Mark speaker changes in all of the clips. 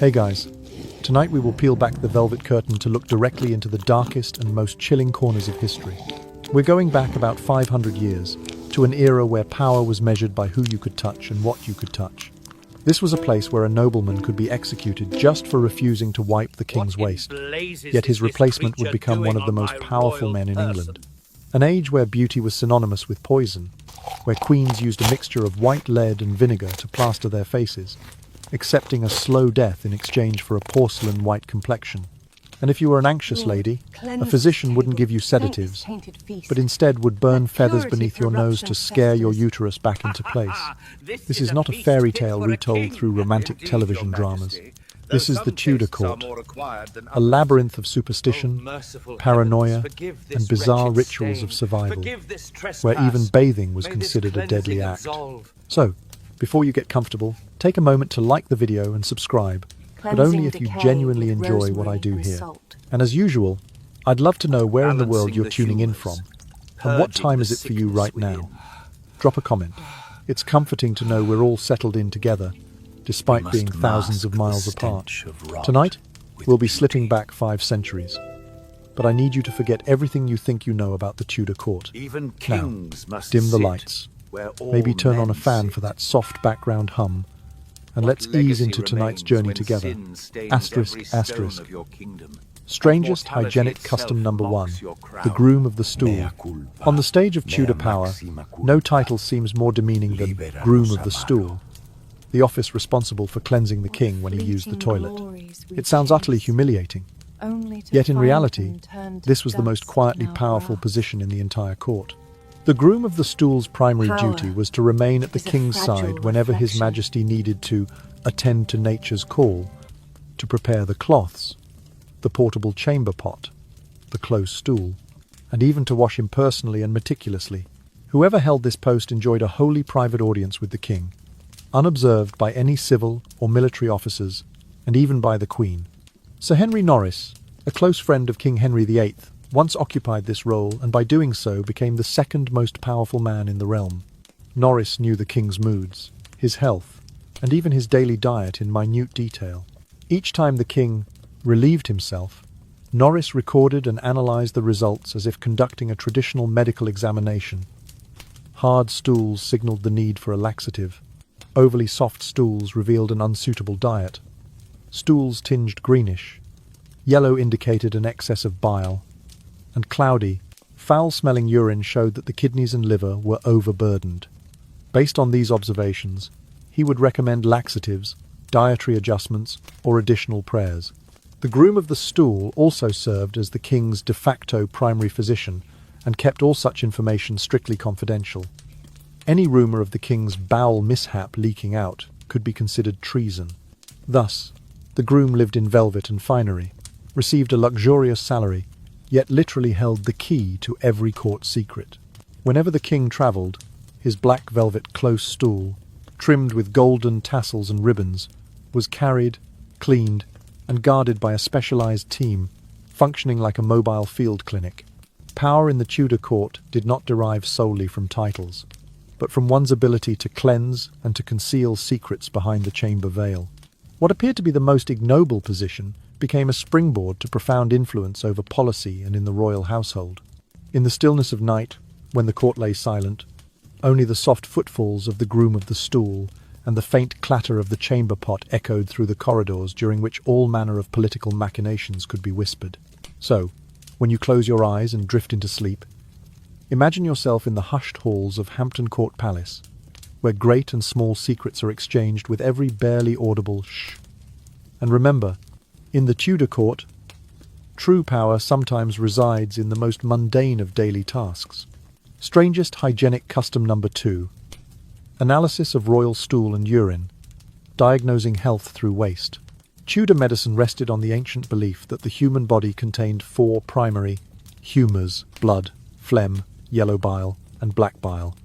Speaker 1: Hey guys, tonight we will peel back the velvet curtain to look directly into the darkest and most chilling corners of history. We're going back about 500 years, to an era where power was measured by who you could touch and what you could touch. This was a place where a nobleman could be executed just for refusing to wipe the king's waist, yet his replacement would become one of the most powerful men in England. An age where beauty was synonymous with poison, where queens used a mixture of white lead and vinegar to plaster their faces, accepting a slow death in exchange for a porcelain white complexion. And if you were an anxious lady, a physician wouldn't give you sedatives, but instead would burn feathers beneath your nose to scare your uterus back into place. This is not a fairy tale retold through romantic television dramas. This is the Tudor court, a labyrinth of superstition, paranoia, and bizarre rituals of survival, where even bathing was considered a deadly act. So, before you get comfortable, take a moment to like the video and subscribe, but only if you genuinely enjoy what I do here. And as usual, I'd love to know where in the world you're tuning in from, and what time is it for you right now? Drop a comment. It's comforting to know we're all settled in together, despite being thousands of miles apart. Tonight, we'll be slipping back 5 centuries. But I need you to forget everything you think you know about the Tudor court. Now, dim the lights. Maybe turn on a fan for that soft background hum. And let's ease into tonight's journey together. Asterisk, asterisk. Strangest hygienic custom number 1, the groom of the stool. On the stage of Tudor power, no title seems more demeaning than groom of the stool, the office responsible for cleansing the king when he used the toilet. It sounds utterly humiliating. Yet in reality, this was the most quietly powerful position in the entire court. The groom of the stool's primary duty was to remain at the king's side whenever His Majesty needed to attend to nature's call, to prepare the cloths, the portable chamber pot, the close stool, and even to wash him personally and meticulously. Whoever held this post enjoyed a wholly private audience with the king, unobserved by any civil or military officers, and even by the Queen. Sir Henry Norris, a close friend of King Henry VIII, once occupied this role and by doing so became the second most powerful man in the realm. Norris knew the king's moods, his health, and even his daily diet in minute detail. Each time the king relieved himself, Norris recorded and analysed the results as if conducting a traditional medical examination. Hard stools signalled the need for a laxative. Overly soft stools revealed an unsuitable diet. Stools tinged greenish. Yellow indicated an excess of bile. And cloudy, foul-smelling urine showed that the kidneys and liver were overburdened. Based on these observations, he would recommend laxatives, dietary adjustments, or additional prayers. The groom of the stool also served as the king's de facto primary physician and kept all such information strictly confidential. Any rumour of the king's bowel mishap leaking out could be considered treason. Thus, the groom lived in velvet and finery, received a luxurious salary, yet literally held the key to every court secret. Whenever the king travelled, his black velvet close stool, trimmed with golden tassels and ribbons, was carried, cleaned, and guarded by a specialised team, functioning like a mobile field clinic. Power in the Tudor court did not derive solely from titles, but from one's ability to cleanse and to conceal secrets behind the chamber veil. What appeared to be the most ignoble position became a springboard to profound influence over policy and in the royal household. In the stillness of night, when the court lay silent, only the soft footfalls of the groom of the stool and the faint clatter of the chamber pot echoed through the corridors during which all manner of political machinations could be whispered. So, when you close your eyes and drift into sleep, imagine yourself in the hushed halls of Hampton Court Palace, where great and small secrets are exchanged with every barely audible shh. And remember, in the Tudor court, true power sometimes resides in the most mundane of daily tasks. Strangest hygienic custom number 2, analysis of royal stool and urine, diagnosing health through waste. Tudor medicine rested on the ancient belief that the human body contained 4 primary humours: blood, phlegm, yellow bile, and black bile,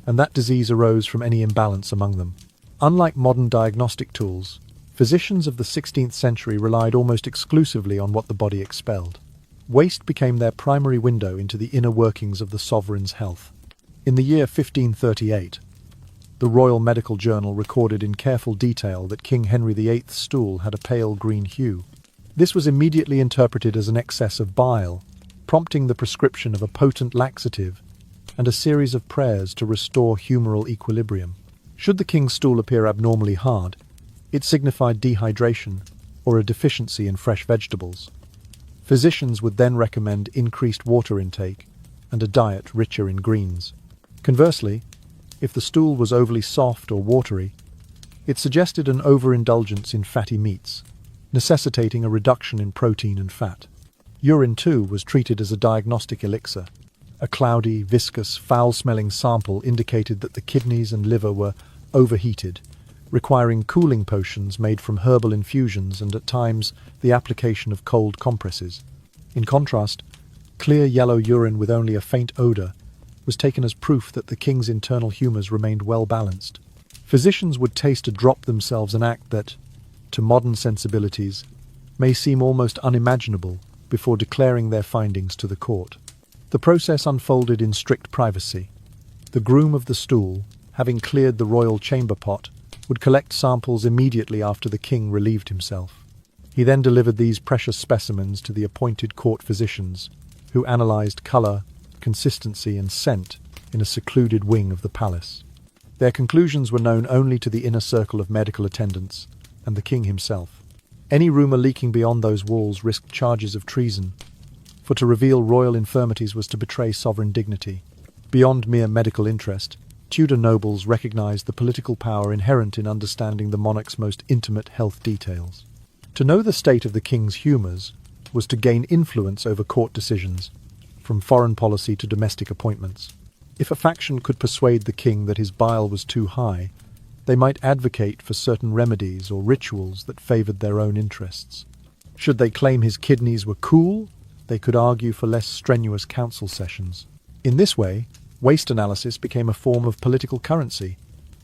Speaker 1: and that disease arose from any imbalance among them. Unlike modern diagnostic tools, physicians of the 16th century relied almost exclusively on what the body expelled. Waste became their primary window into the inner workings of the sovereign's health. In the year 1538, The Royal Medical Journal recorded in careful detail that King Henry VIII's stool had a pale green hue. This was immediately interpreted as an excess of bile, prompting the prescription of a potent laxative and a series of prayers to restore humoral equilibrium. Should the king's stool appear abnormally hard, it signified dehydration or a deficiency in fresh vegetables. Physicians would then recommend increased water intake and a diet richer in greens. Conversely, if the stool was overly soft or watery, it suggested an overindulgence in fatty meats, necessitating a reduction in protein and fat. Urine, too, was treated as a diagnostic elixir. A cloudy, viscous, foul-smelling sample indicated that the kidneys and liver were overheated, requiring cooling potions made from herbal infusions and, at times, the application of cold compresses. In contrast, clear yellow urine with only a faint odour was taken as proof that the king's internal humours remained well-balanced. Physicians would taste a drop themselves, an act that, to modern sensibilities, may seem almost unimaginable, before declaring their findings to the court. The process unfolded in strict privacy. The groom of the stool, having cleared the royal chamber pot, would collect samples immediately after the king relieved himself. He then delivered these precious specimens to the appointed court physicians, who analysed colour, consistency and scent in a secluded wing of the palace. Their conclusions were known only to the inner circle of medical attendants and the king himself. Any rumour leaking beyond those walls risked charges of treason, for to reveal royal infirmities was to betray sovereign dignity. Beyond mere medical interest, Tudor nobles recognised the political power inherent in understanding the monarch's most intimate health details. To know the state of the king's humours was to gain influence over court decisions, from foreign policy to domestic appointments. If a faction could persuade the king that his bile was too high, they might advocate for certain remedies or rituals that favoured their own interests. Should they claim his kidneys were cool, they could argue for less strenuous council sessions. In this way, waste analysis became a form of political currency,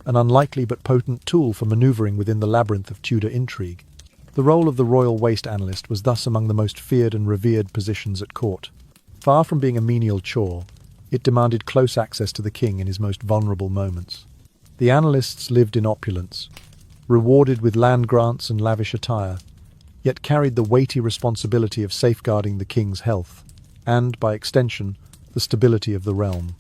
Speaker 1: an unlikely but potent tool for manoeuvring within the labyrinth of Tudor intrigue. The role of the royal waste analyst was thus among the most feared and revered positions at court. Far from being a menial chore, it demanded close access to the king in his most vulnerable moments. The analysts lived in opulence, rewarded with land grants and lavish attire, yet carried the weighty responsibility of safeguarding the king's health, and, by extension, the stability of the realm.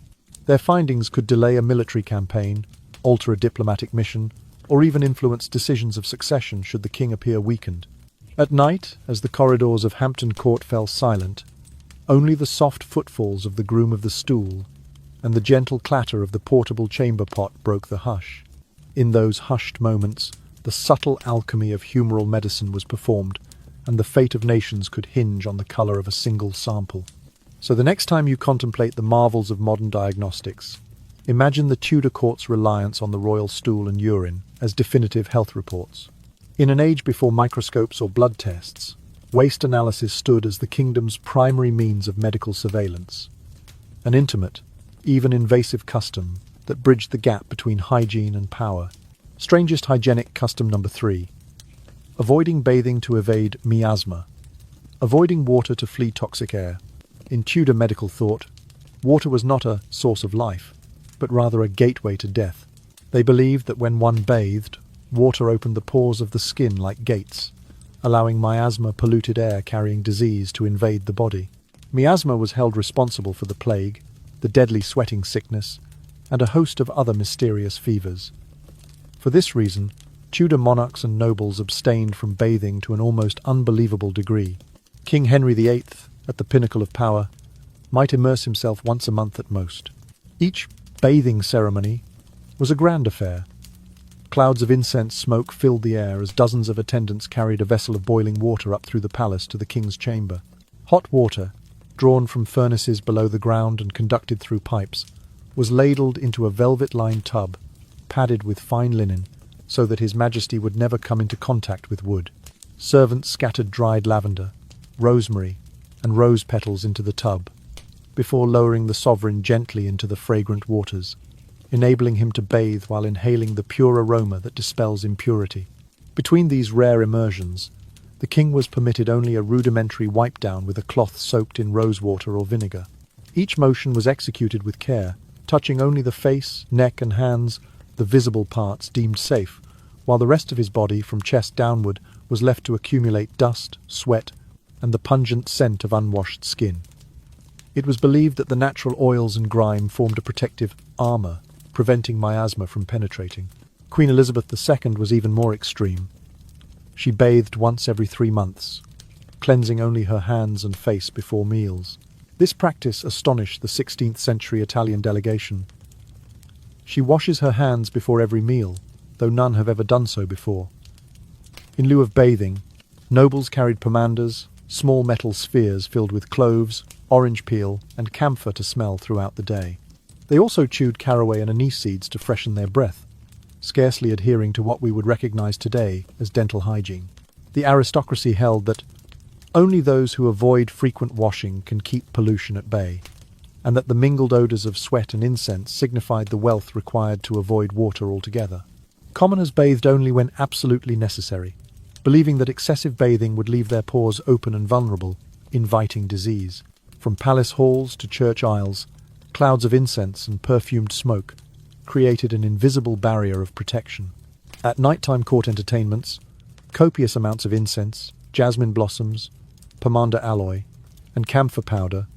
Speaker 1: Their findings could delay a military campaign, alter a diplomatic mission, or even influence decisions of succession should the king appear weakened. At night, as the corridors of Hampton Court fell silent, only the soft footfalls of the groom of the stool and the gentle clatter of the portable chamber pot broke the hush. In those hushed moments, the subtle alchemy of humoral medicine was performed, and the fate of nations could hinge on the colour of a single sample. So the next time you contemplate the marvels of modern diagnostics, imagine the Tudor court's reliance on the royal stool and urine as definitive health reports. In an age before microscopes or blood tests, waste analysis stood as the kingdom's primary means of medical surveillance, an intimate, even invasive custom that bridged the gap between hygiene and power. Strangest hygienic custom number 3. Avoiding bathing to evade miasma. Avoiding water to flee toxic air. In Tudor medical thought, water was not a source of life, but rather a gateway to death. They believed that when one bathed, water opened the pores of the skin like gates, allowing miasma-polluted air carrying disease to invade the body. Miasma was held responsible for the plague, the deadly sweating sickness, and a host of other mysterious fevers. For this reason, Tudor monarchs and nobles abstained from bathing to an almost unbelievable degree. King Henry VIII, at the pinnacle of power, might immerse himself once a month at most. Each bathing ceremony was a grand affair. Clouds of incense smoke filled the air as dozens of attendants carried a vessel of boiling water up through the palace to the king's chamber. Hot water, drawn from furnaces below the ground and conducted through pipes, was ladled into a velvet-lined tub, padded with fine linen, so that His Majesty would never come into contact with wood. Servants scattered dried lavender, rosemary, and rose petals into the tub, before lowering the sovereign gently into the fragrant waters, enabling him to bathe while inhaling the pure aroma that dispels impurity. Between these rare immersions, the king was permitted only a rudimentary wipe-down with a cloth soaked in rosewater or vinegar. Each motion was executed with care, touching only the face, neck and hands, the visible parts deemed safe, while the rest of his body, from chest downward, was left to accumulate dust, sweat, and the pungent scent of unwashed skin. It was believed that the natural oils and grime formed a protective armour, preventing miasma from penetrating. Queen Elizabeth II was even more extreme. She bathed once every 3 months, cleansing only her hands and face before meals. This practice astonished the 16th century Italian delegation. She washes her hands before every meal, though none have ever done so before. In lieu of bathing, nobles carried pomanders, small metal spheres filled with cloves, orange peel, and camphor to smell throughout the day. They also chewed caraway and anise seeds to freshen their breath, scarcely adhering to what we would recognize today as dental hygiene. The aristocracy held that only those who avoid frequent washing can keep pollution at bay, and that the mingled odours of sweat and incense signified the wealth required to avoid water altogether. Commoners bathed only when absolutely necessary, believing that excessive bathing would leave their pores open and vulnerable, inviting disease. From palace halls to church aisles, clouds of incense and perfumed smoke created an invisible barrier of protection. At nighttime court entertainments, copious amounts of incense, jasmine blossoms, pomander alloy, and camphor powder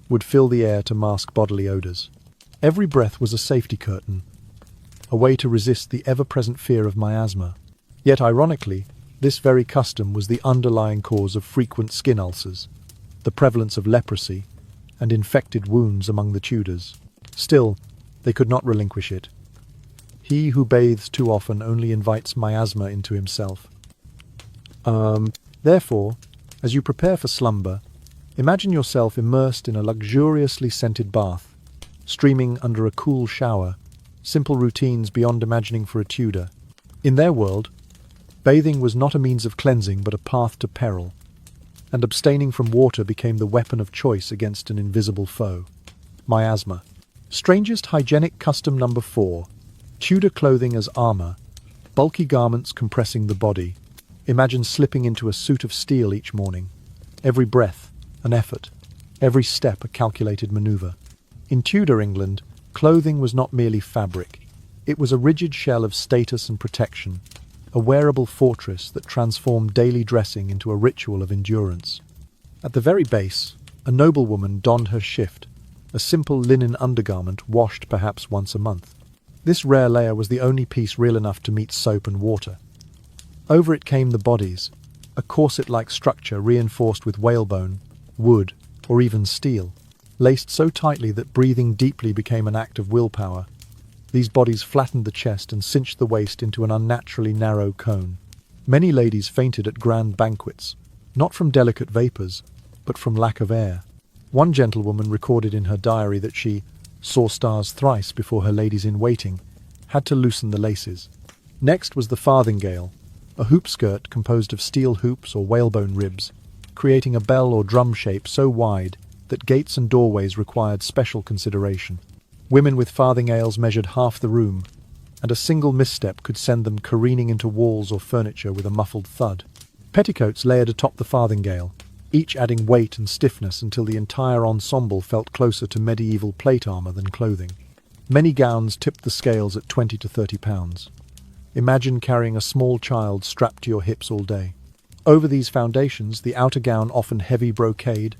Speaker 1: would fill the air to mask bodily odours. Every breath was a safety curtain, a way to resist the ever-present fear of miasma. Yet, ironically, this very custom was the underlying cause of frequent skin ulcers, the prevalence of leprosy, and infected wounds among the Tudors. Still, they could not relinquish it. He who bathes too often only invites miasma into himself. Therefore, as you prepare for slumber, imagine yourself immersed in a luxuriously scented bath, streaming under a cool shower, simple routines beyond imagining for a Tudor. In their world, bathing was not a means of cleansing but a path to peril, and abstaining from water became the weapon of choice against an invisible foe, miasma. Strangest hygienic custom number 4, Tudor clothing as armour, bulky garments compressing the body. Imagine slipping into a suit of steel each morning. Every breath, an effort. Every step, a calculated manoeuvre. In Tudor England, clothing was not merely fabric. It was a rigid shell of status and protection, a wearable fortress that transformed daily dressing into a ritual of endurance. At the very base, a noblewoman donned her shift, a simple linen undergarment washed perhaps once a month. This rare layer was the only piece real enough to meet soap and water. Over it came the bodies, a corset-like structure reinforced with whalebone, wood, or even steel, laced so tightly that breathing deeply became an act of willpower. These bodies flattened the chest and cinched the waist into an unnaturally narrow cone. Many ladies fainted at grand banquets, not from delicate vapours, but from lack of air. One gentlewoman recorded in her diary that she saw stars thrice before her ladies-in-waiting had to loosen the laces. Next was the farthingale, a hoop skirt composed of steel hoops or whalebone ribs, creating a bell or drum shape so wide that gates and doorways required special consideration. Women with farthingales measured half the room, and a single misstep could send them careening into walls or furniture with a muffled thud. Petticoats layered atop the farthingale, each adding weight and stiffness until the entire ensemble felt closer to medieval plate armour than clothing. Many gowns tipped the scales at 20 to 30 pounds. Imagine carrying a small child strapped to your hips all day. Over these foundations, the outer gown, often heavy brocade,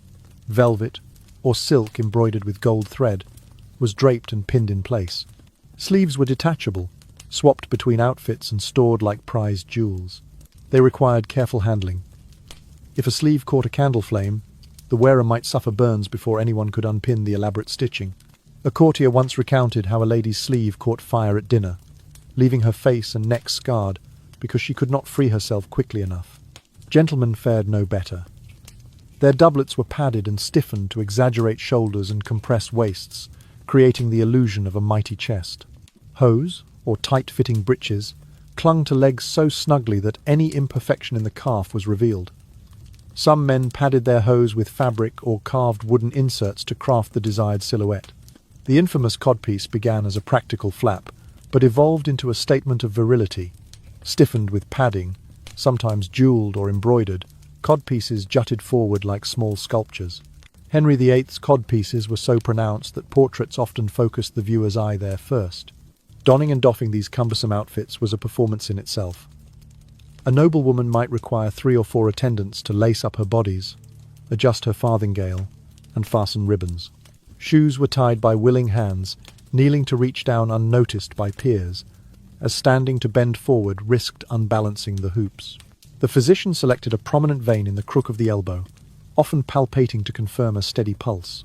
Speaker 1: velvet, or silk embroidered with gold thread, was draped and pinned in place. Sleeves were detachable, swapped between outfits and stored like prized jewels. They required careful handling. If a sleeve caught a candle flame, the wearer might suffer burns before anyone could unpin the elaborate stitching. A courtier once recounted how a lady's sleeve caught fire at dinner, leaving her face and neck scarred because she could not free herself quickly enough. Gentlemen fared no better. Their doublets were padded and stiffened to exaggerate shoulders and compress waists, creating the illusion of a mighty chest. Hose, or tight-fitting breeches, clung to legs so snugly that any imperfection in the calf was revealed. Some men padded their hose with fabric or carved wooden inserts to craft the desired silhouette. The infamous codpiece began as a practical flap, but evolved into a statement of virility. Stiffened with padding, sometimes jewelled or embroidered, codpieces jutted forward like small sculptures. Henry VIII's codpieces were so pronounced that portraits often focused the viewer's eye there first. Donning and doffing these cumbersome outfits was a performance in itself. A noblewoman might require 3 or 4 attendants to lace up her bodies, adjust her farthingale, and fasten ribbons. Shoes were tied by willing hands, kneeling to reach down unnoticed by peers, as standing to bend forward risked unbalancing the hoops. The physician selected a prominent vein in the crook of the elbow, often palpating to confirm a steady pulse.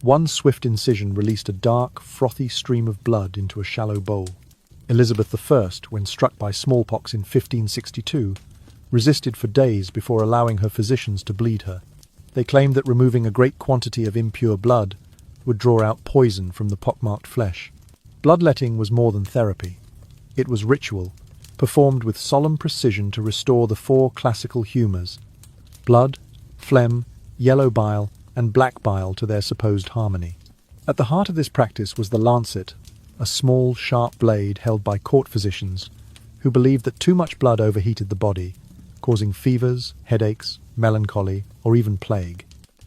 Speaker 1: One swift incision released a dark, frothy stream of blood into a shallow bowl. Elizabeth I, when struck by smallpox in 1562, resisted for days before allowing her physicians to bleed her. They claimed that removing a great quantity of impure blood would draw out poison from the pockmarked flesh. Bloodletting was more than therapy. It was ritual, performed with solemn precision to restore the 4 classical humours: blood, phlegm, yellow bile, and black bile to their supposed harmony. At the heart of this practice was the lancet, a small, sharp blade held by court physicians who believed that too much blood overheated the body, causing fevers, headaches, melancholy, or even plague.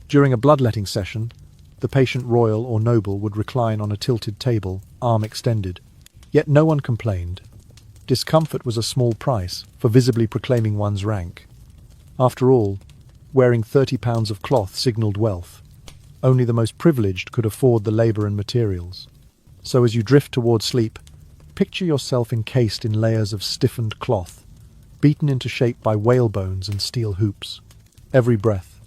Speaker 1: During a bloodletting session, the patient royal or noble would recline on a tilted table, arm extended. Yet no one complained. Discomfort was a small price for visibly proclaiming one's rank. After all, wearing 30 pounds of cloth signalled wealth. Only the most privileged could afford the labour and materials. So as you drift toward sleep, picture yourself encased in layers of stiffened cloth, beaten into shape by whalebones and steel hoops. Every breath,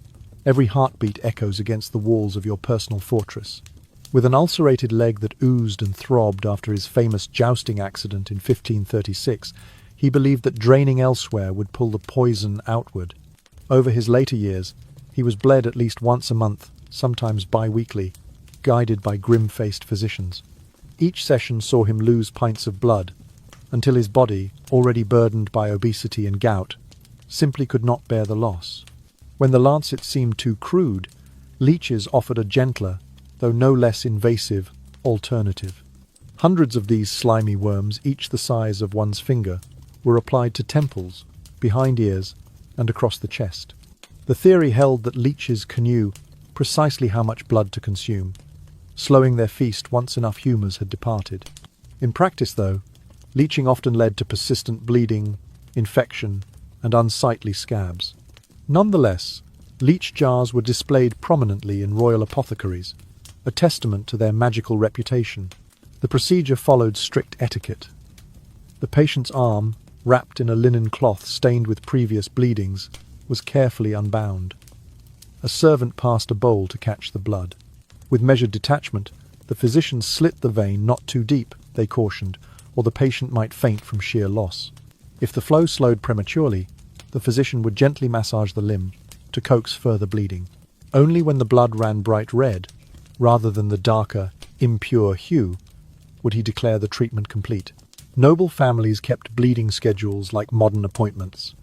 Speaker 1: every heartbeat echoes against the walls of your personal fortress. With an ulcerated leg that oozed and throbbed after his famous jousting accident in 1536, he believed that draining elsewhere would pull the poison outward. Over his later years, he was bled at least once a month, sometimes bi-weekly, guided by grim-faced physicians. Each session saw him lose pints of blood, until his body, already burdened by obesity and gout, simply could not bear the loss. When the lancet seemed too crude, leeches offered a gentler, though no less invasive, alternative. Hundreds of these slimy worms, each the size of one's finger, were applied to temples, behind ears, and across the chest. The theory held that leeches knew precisely how much blood to consume, slowing their feast once enough humours had departed. In practice, though, leeching often led to persistent bleeding, infection, and unsightly scabs. Nonetheless, leech jars were displayed prominently in royal apothecaries, a testament to their magical reputation. The procedure followed strict etiquette. The patient's arm, wrapped in a linen cloth stained with previous bleedings, was carefully unbound. A servant passed a bowl to catch the blood. With measured detachment, the physician slit the vein not too deep, they cautioned, or the patient might faint from sheer loss. If the flow slowed prematurely, the physician would gently massage the limb to coax further bleeding. Only when the blood ran bright red, rather than the darker, impure hue, would he declare the treatment complete. Noble families kept bleeding schedules like modern appointments.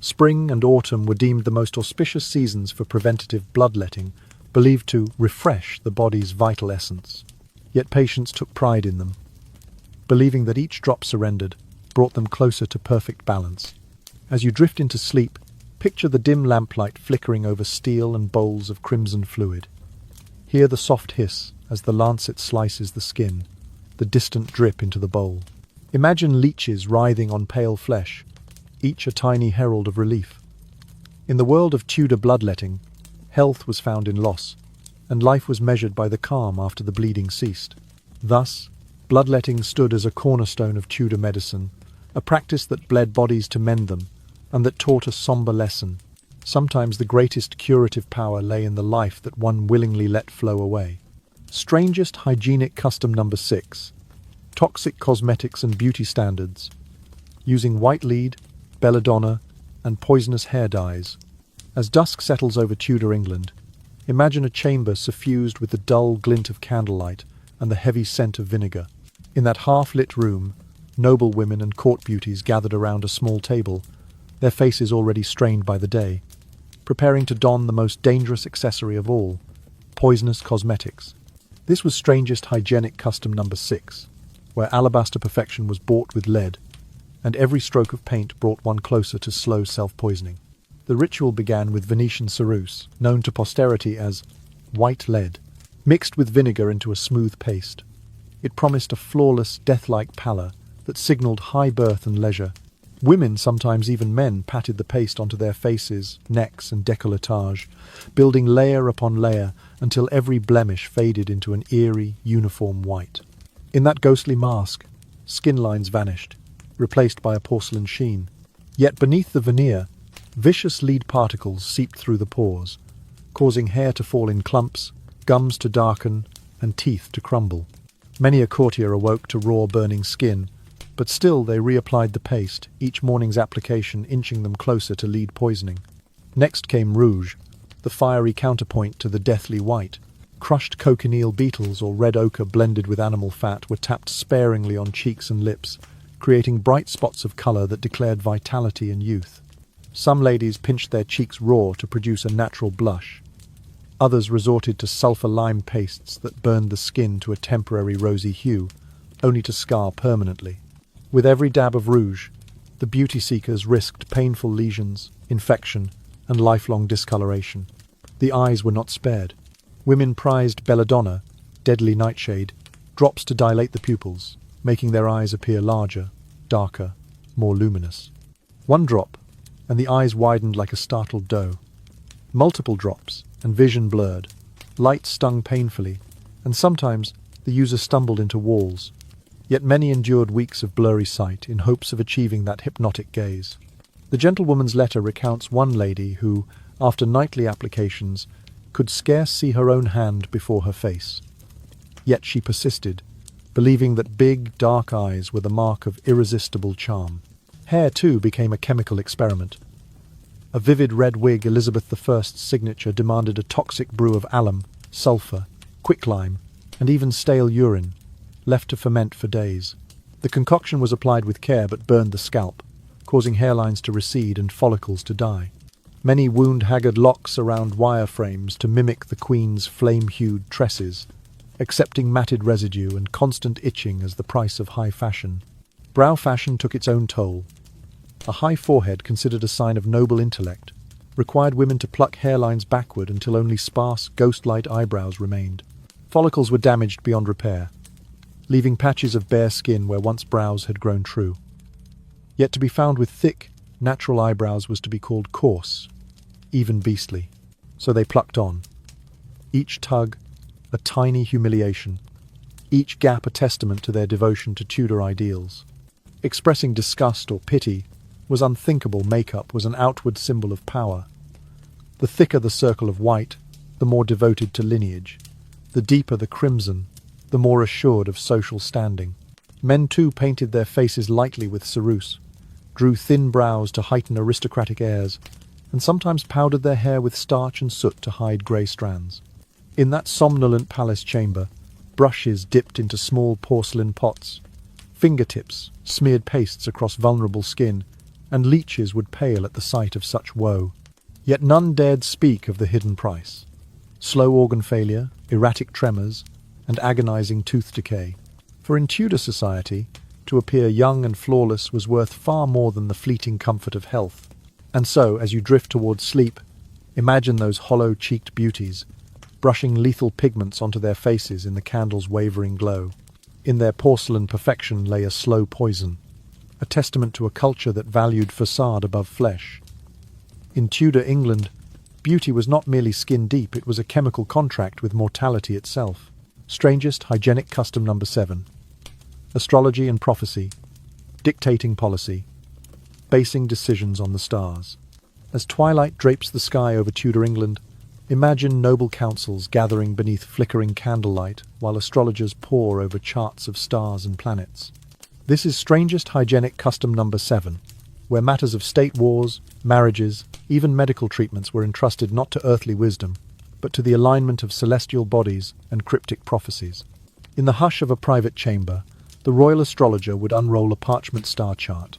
Speaker 1: Spring and autumn were deemed the most auspicious seasons for preventative bloodletting, believed to refresh the body's vital essence. Yet patients took pride in them, believing that each drop surrendered brought them closer to perfect balance. As you drift into sleep, picture the dim lamplight flickering over steel and bowls of crimson fluid. Hear the soft hiss as the lancet slices the skin, the distant drip into the bowl. Imagine leeches writhing on pale flesh, each a tiny herald of relief. In the world of Tudor bloodletting, health was found in loss, and life was measured by the calm after the bleeding ceased. Thus, bloodletting stood as a cornerstone of Tudor medicine, a practice that bled bodies to mend them, and that taught a sombre lesson. Sometimes the greatest curative power lay in the life that one willingly let flow away. Strangest hygienic custom number 6. Toxic cosmetics and beauty standards. Using white lead, belladonna, and poisonous hair dyes. As dusk settles over Tudor England, imagine a chamber suffused with the dull glint of candlelight and the heavy scent of vinegar. In that half-lit room, noble women and court beauties gathered around a small table, their faces already strained by the day, preparing to don the most dangerous accessory of all, poisonous cosmetics. This was strangest hygienic custom number 6, where alabaster perfection was bought with lead, and every stroke of paint brought one closer to slow self-poisoning. The ritual began with Venetian ceruse, known to posterity as white lead, mixed with vinegar into a smooth paste. It promised a flawless, death-like pallor that signaled high birth and leisure. Women, sometimes even men, patted the paste onto their faces, necks and décolletage, building layer upon layer until every blemish faded into an eerie, uniform white. In that ghostly mask, skin lines vanished, replaced by a porcelain sheen. Yet beneath the veneer, vicious lead particles seeped through the pores, causing hair to fall in clumps, gums to darken, and teeth to crumble. Many a courtier awoke to raw, burning skin, but still they reapplied the paste, each morning's application inching them closer to lead poisoning. Next came rouge, the fiery counterpoint to the deathly white. Crushed cochineal beetles or red ochre blended with animal fat were tapped sparingly on cheeks and lips, creating bright spots of colour that declared vitality and youth. Some ladies pinched their cheeks raw to produce a natural blush. Others resorted to sulphur lime pastes that burned the skin to a temporary rosy hue, only to scar permanently. With every dab of rouge, the beauty seekers risked painful lesions, infection, and lifelong discoloration. The eyes were not spared. Women prized belladonna, deadly nightshade, drops to dilate the pupils, making their eyes appear larger, darker, more luminous. One drop, and the eyes widened like a startled doe. Multiple drops, and vision blurred. Light stung painfully, and sometimes the user stumbled into walls. Yet many endured weeks of blurry sight in hopes of achieving that hypnotic gaze. The gentlewoman's letter recounts one lady who, after nightly applications, could scarce see her own hand before her face. Yet she persisted, believing that big, dark eyes were the mark of irresistible charm. Hair, too, became a chemical experiment. A vivid red wig Elizabeth I's signature demanded a toxic brew of alum, sulphur, quicklime, and even stale urine, left to ferment for days. The concoction was applied with care but burned the scalp, causing hairlines to recede and follicles to die. Many wound-haggard locks around wire frames to mimic the Queen's flame-hued tresses, accepting matted residue and constant itching as the price of high fashion. Brow fashion took its own toll. A high forehead, considered a sign of noble intellect, required women to pluck hairlines backward until only sparse, ghost-light eyebrows remained. Follicles were damaged beyond repair, leaving patches of bare skin where once brows had grown true. Yet to be found with thick, natural eyebrows was to be called coarse, even beastly. So they plucked on. Each tug, a tiny humiliation. Each gap a testament to their devotion to Tudor ideals. Expressing disgust or pity was unthinkable. Makeup was an outward symbol of power. The thicker the circle of white, the more devoted to lineage. The deeper the crimson, the more assured of social standing. Men too painted their faces lightly with ceruse, drew thin brows to heighten aristocratic airs, and sometimes powdered their hair with starch and soot to hide grey strands. In that somnolent palace chamber, brushes dipped into small porcelain pots, fingertips smeared pastes across vulnerable skin, and leeches would pale at the sight of such woe. Yet none dared speak of the hidden price. Slow organ failure, erratic tremors, and agonizing tooth decay. For in Tudor society, to appear young and flawless was worth far more than the fleeting comfort of health. And so, as you drift towards sleep, imagine those hollow-cheeked beauties, brushing lethal pigments onto their faces in the candle's wavering glow. In their porcelain perfection lay a slow poison, a testament to a culture that valued facade above flesh. In Tudor England, beauty was not merely skin-deep, it was a chemical contract with mortality itself. Strangest hygienic custom number 7. Astrology and prophecy, dictating policy, basing decisions on the stars. As twilight drapes the sky over Tudor England, imagine noble councils gathering beneath flickering candlelight while astrologers pore over charts of stars and planets. This is strangest hygienic custom number 7, where matters of state wars, marriages, even medical treatments were entrusted not to earthly wisdom, but to the alignment of celestial bodies and cryptic prophecies. In the hush of a private chamber, the royal astrologer would unroll a parchment star chart,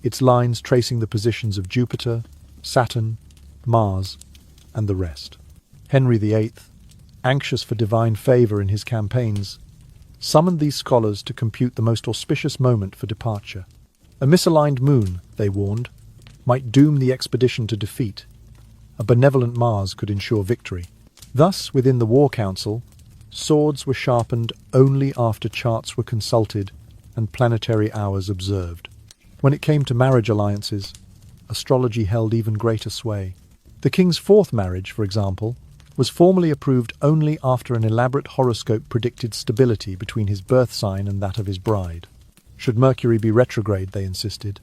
Speaker 1: its lines tracing the positions of Jupiter, Saturn, Mars, and the rest. Henry VIII, anxious for divine favour in his campaigns, summoned these scholars to compute the most auspicious moment for departure. A misaligned moon, they warned, might doom the expedition to defeat. A benevolent Mars could ensure victory. Thus, within the War Council, Swords were sharpened only after charts were consulted and planetary hours observed. When it came to marriage alliances, astrology held even greater sway. The king's fourth marriage, for example, was formally approved only after an elaborate horoscope predicted stability between his birth sign and that of his bride. Should Mercury be retrograde, they insisted,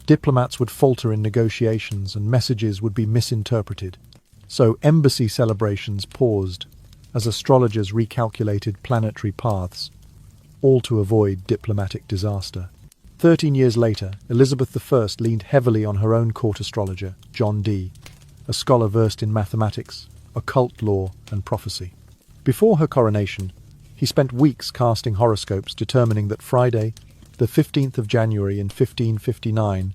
Speaker 1: diplomats would falter in negotiations and messages would be misinterpreted. So embassy celebrations paused as astrologers recalculated planetary paths, all to avoid diplomatic disaster. 13 years later, Elizabeth I leaned heavily on her own court astrologer, John Dee, a scholar versed in mathematics, occult lore, and prophecy. Before her coronation, he spent weeks casting horoscopes determining that Friday, the 15th of January in 1559,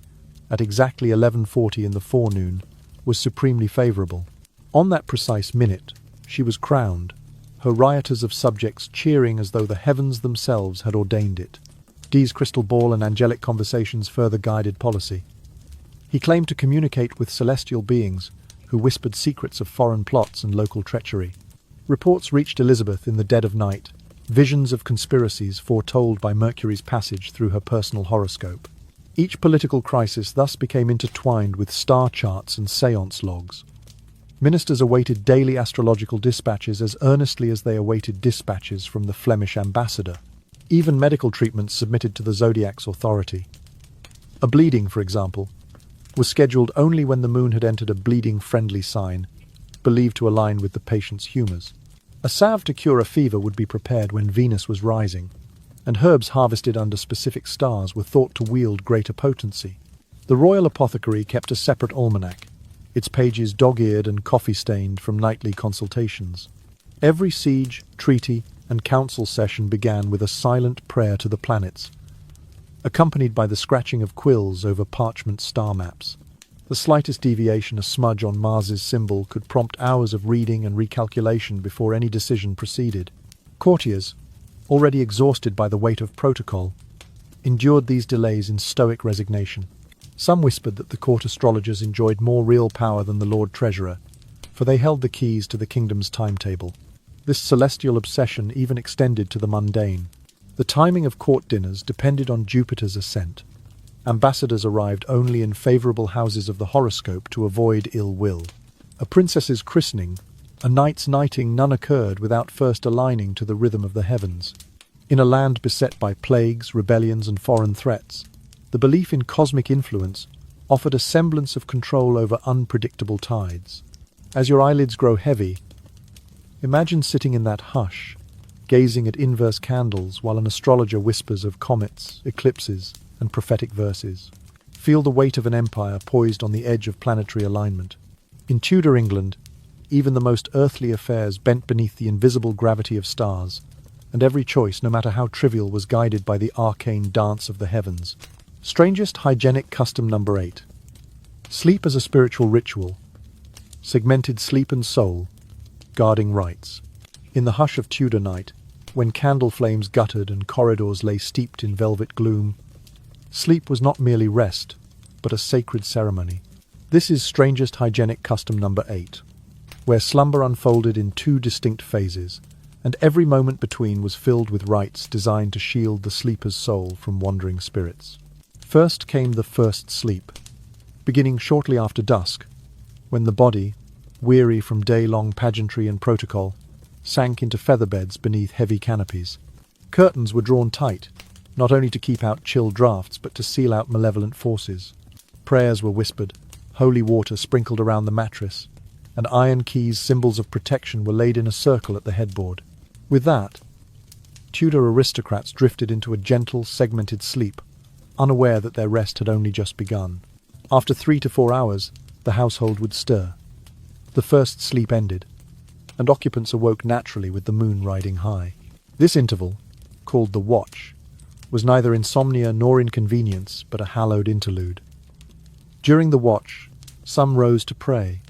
Speaker 1: at exactly 11:40 in the forenoon, was supremely favourable. On that precise minute, she was crowned, her rioters of subjects cheering as though the heavens themselves had ordained it. Dee's crystal ball and angelic conversations further guided policy. He claimed to communicate with celestial beings who whispered secrets of foreign plots and local treachery. Reports reached Elizabeth in the dead of night, visions of conspiracies foretold by Mercury's passage through her personal horoscope. Each political crisis thus became intertwined with star charts and séance logs. Ministers awaited daily astrological dispatches as earnestly as they awaited dispatches from the Flemish ambassador. Even medical treatments submitted to the zodiac's authority. A bleeding, for example, was scheduled only when the moon had entered a bleeding-friendly sign, believed to align with the patient's humours. A salve to cure a fever would be prepared when Venus was rising, and herbs harvested under specific stars were thought to wield greater potency. The royal apothecary kept a separate almanac, its pages dog-eared and coffee-stained from nightly consultations. Every siege, treaty, and council session began with a silent prayer to the planets, accompanied by the scratching of quills over parchment star maps. The slightest deviation, a smudge on Mars's symbol, could prompt hours of reading and recalculation before any decision proceeded. Courtiers, already exhausted by the weight of protocol, endured these delays in stoic resignation. Some whispered that the court astrologers enjoyed more real power than the Lord Treasurer, for they held the keys to the kingdom's timetable. This celestial obsession even extended to the mundane. The timing of court dinners depended on Jupiter's ascent. Ambassadors arrived only in favourable houses of the horoscope to avoid ill will. A princess's christening, a knight's knighting, none occurred without first aligning to the rhythm of the heavens. In a land beset by plagues, rebellions, and foreign threats, the belief in cosmic influence offered a semblance of control over unpredictable tides. As your eyelids grow heavy, imagine sitting in that hush, gazing at inverse candles while an astrologer whispers of comets, eclipses, and prophetic verses. Feel the weight of an empire poised on the edge of planetary alignment. In Tudor England, even the most earthly affairs bent beneath the invisible gravity of stars, and every choice, no matter how trivial, was guided by the arcane dance of the heavens. Strangest hygienic custom number 8. Sleep as a spiritual ritual. Segmented sleep and soul, guarding rites. In the hush of Tudor night, when candle flames guttered and corridors lay steeped in velvet gloom, sleep was not merely rest, but a sacred ceremony. This is strangest hygienic custom number 8, where slumber unfolded in two distinct phases, and every moment between was filled with rites designed to shield the sleeper's soul from wandering spirits. First came the first sleep, beginning shortly after dusk, when the body, weary from day-long pageantry and protocol, sank into featherbeds beneath heavy canopies. Curtains were drawn tight, not only to keep out chill drafts but to seal out malevolent forces. Prayers were whispered, holy water sprinkled around the mattress, and iron keys, symbols of protection, were laid in a circle at the headboard. With that, Tudor aristocrats drifted into a gentle, segmented sleep, unaware that their rest had only just begun. After 3 to 4 hours, the household would stir. The first sleep ended, and occupants awoke naturally with the moon riding high. This interval, called the watch, was neither insomnia nor inconvenience, but a hallowed interlude. During the watch, some rose to pray,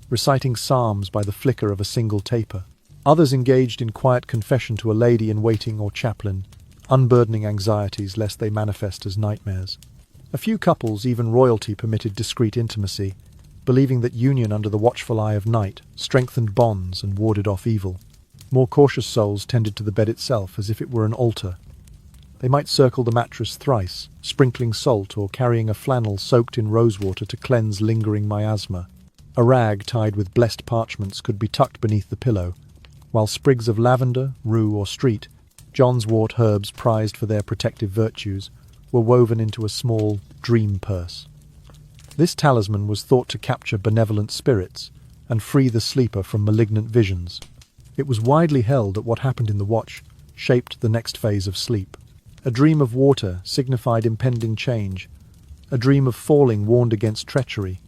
Speaker 1: reciting psalms by the flicker of a single taper. Others engaged in quiet confession to a lady-in-waiting or chaplain, unburdening anxieties lest they manifest as nightmares. A few couples, even royalty, permitted discreet intimacy, believing that union under the watchful eye of night strengthened bonds and warded off evil. More cautious souls tended to the bed itself as if it were an altar. They might circle the mattress thrice, sprinkling salt or carrying a flannel soaked in rosewater to cleanse lingering miasma. A rag tied with blessed parchments could be tucked beneath the pillow, while sprigs of lavender, rue or street, John's wort herbs prized for their protective virtues, were woven into a small dream purse. This talisman was thought to capture benevolent spirits and free the sleeper from malignant visions. It was widely held that what happened in the watch shaped the next phase of sleep. A dream of water signified impending change. A dream of falling warned against treachery.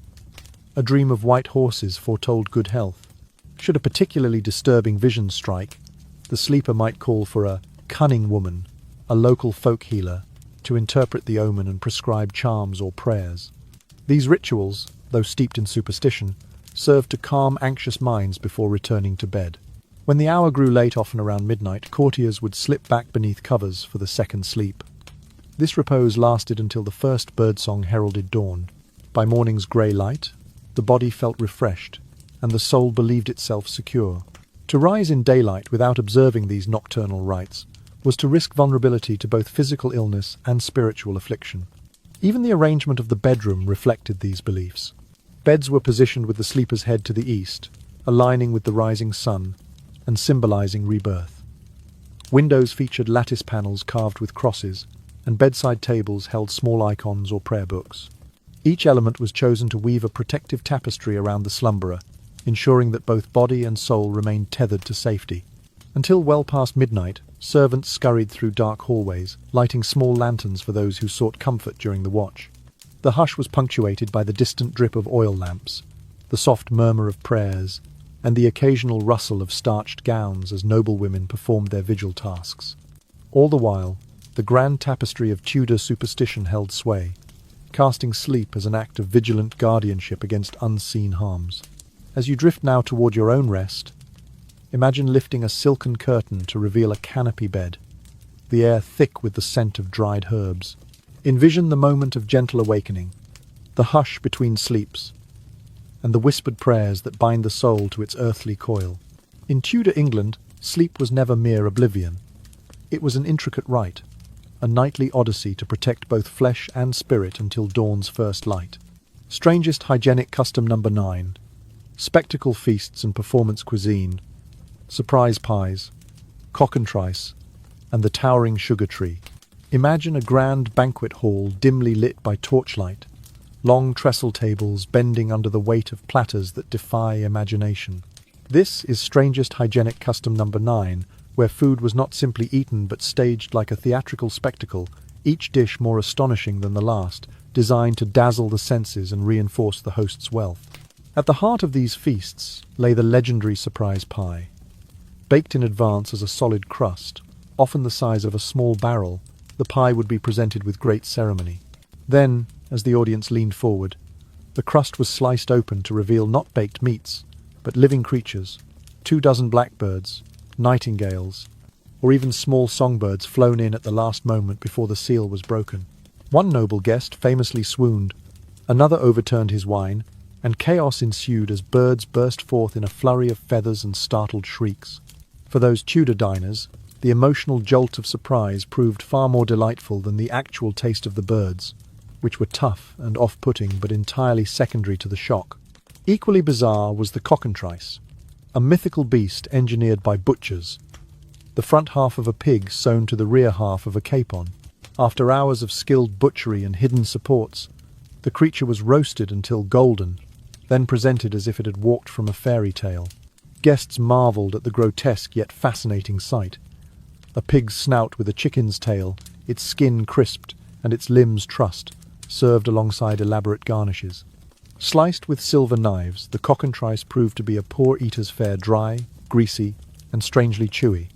Speaker 1: A dream of white horses foretold good health. Should a particularly disturbing vision strike, the sleeper might call for a cunning woman, a local folk healer, to interpret the omen and prescribe charms or prayers. These rituals, though steeped in superstition, served to calm anxious minds before returning to bed. When the hour grew late, often around midnight, courtiers would slip back beneath covers for the second sleep. This repose lasted until the first birdsong heralded dawn. By morning's grey light, the body felt refreshed, and the soul believed itself secure. To rise in daylight without observing these nocturnal rites was to risk vulnerability to both physical illness and spiritual affliction. Even the arrangement of the bedroom reflected these beliefs. Beds were positioned with the sleeper's head to the east, aligning with the rising sun and symbolizing rebirth. Windows featured lattice panels carved with crosses, and bedside tables held small icons or prayer books. Each element was chosen to weave a protective tapestry around the slumberer, ensuring that both body and soul remained tethered to safety. Until well past midnight, servants scurried through dark hallways, lighting small lanterns for those who sought comfort during the watch. The hush was punctuated by the distant drip of oil lamps, the soft murmur of prayers, and the occasional rustle of starched gowns as noblewomen performed their vigil tasks. All the while, the grand tapestry of Tudor superstition held sway, casting sleep as an act of vigilant guardianship against unseen harms. As you drift now toward your own rest, imagine lifting a silken curtain to reveal a canopy bed, the air thick with the scent of dried herbs. Envision the moment of gentle awakening, the hush between sleeps, and the whispered prayers that bind the soul to its earthly coil. In Tudor England, sleep was never mere oblivion. It was an intricate rite, a nightly odyssey to protect both flesh and spirit until dawn's first light. Strangest hygienic custom number 9. Spectacle feasts and performance cuisine, surprise pies, cockentrice, and the towering sugar tree. Imagine a grand banquet hall dimly lit by torchlight, long trestle tables bending under the weight of platters that defy imagination. This is strangest hygienic custom number 9, where food was not simply eaten but staged like a theatrical spectacle, each dish more astonishing than the last, designed to dazzle the senses and reinforce the host's wealth. At the heart of these feasts lay the legendary surprise pie. Baked in advance as a solid crust, often the size of a small barrel, the pie would be presented with great ceremony. Then, as the audience leaned forward, the crust was sliced open to reveal not baked meats, but living creatures, 24 blackbirds, nightingales, or even small songbirds flown in at the last moment before the seal was broken. One noble guest famously swooned, another overturned his wine, and chaos ensued as birds burst forth in a flurry of feathers and startled shrieks. For those Tudor diners, the emotional jolt of surprise proved far more delightful than the actual taste of the birds, which were tough and off-putting but entirely secondary to the shock. Equally bizarre was the cockentrice, a mythical beast engineered by butchers, the front half of a pig sewn to the rear half of a capon. After hours of skilled butchery and hidden supports, the creature was roasted until golden, then presented as if it had walked from a fairy tale. Guests marvelled at the grotesque yet fascinating sight. A pig's snout with a chicken's tail, its skin crisped and its limbs trussed, served alongside elaborate garnishes. Sliced with silver knives, the cockentrice proved to be a poor eater's fare, dry, greasy, and strangely chewy.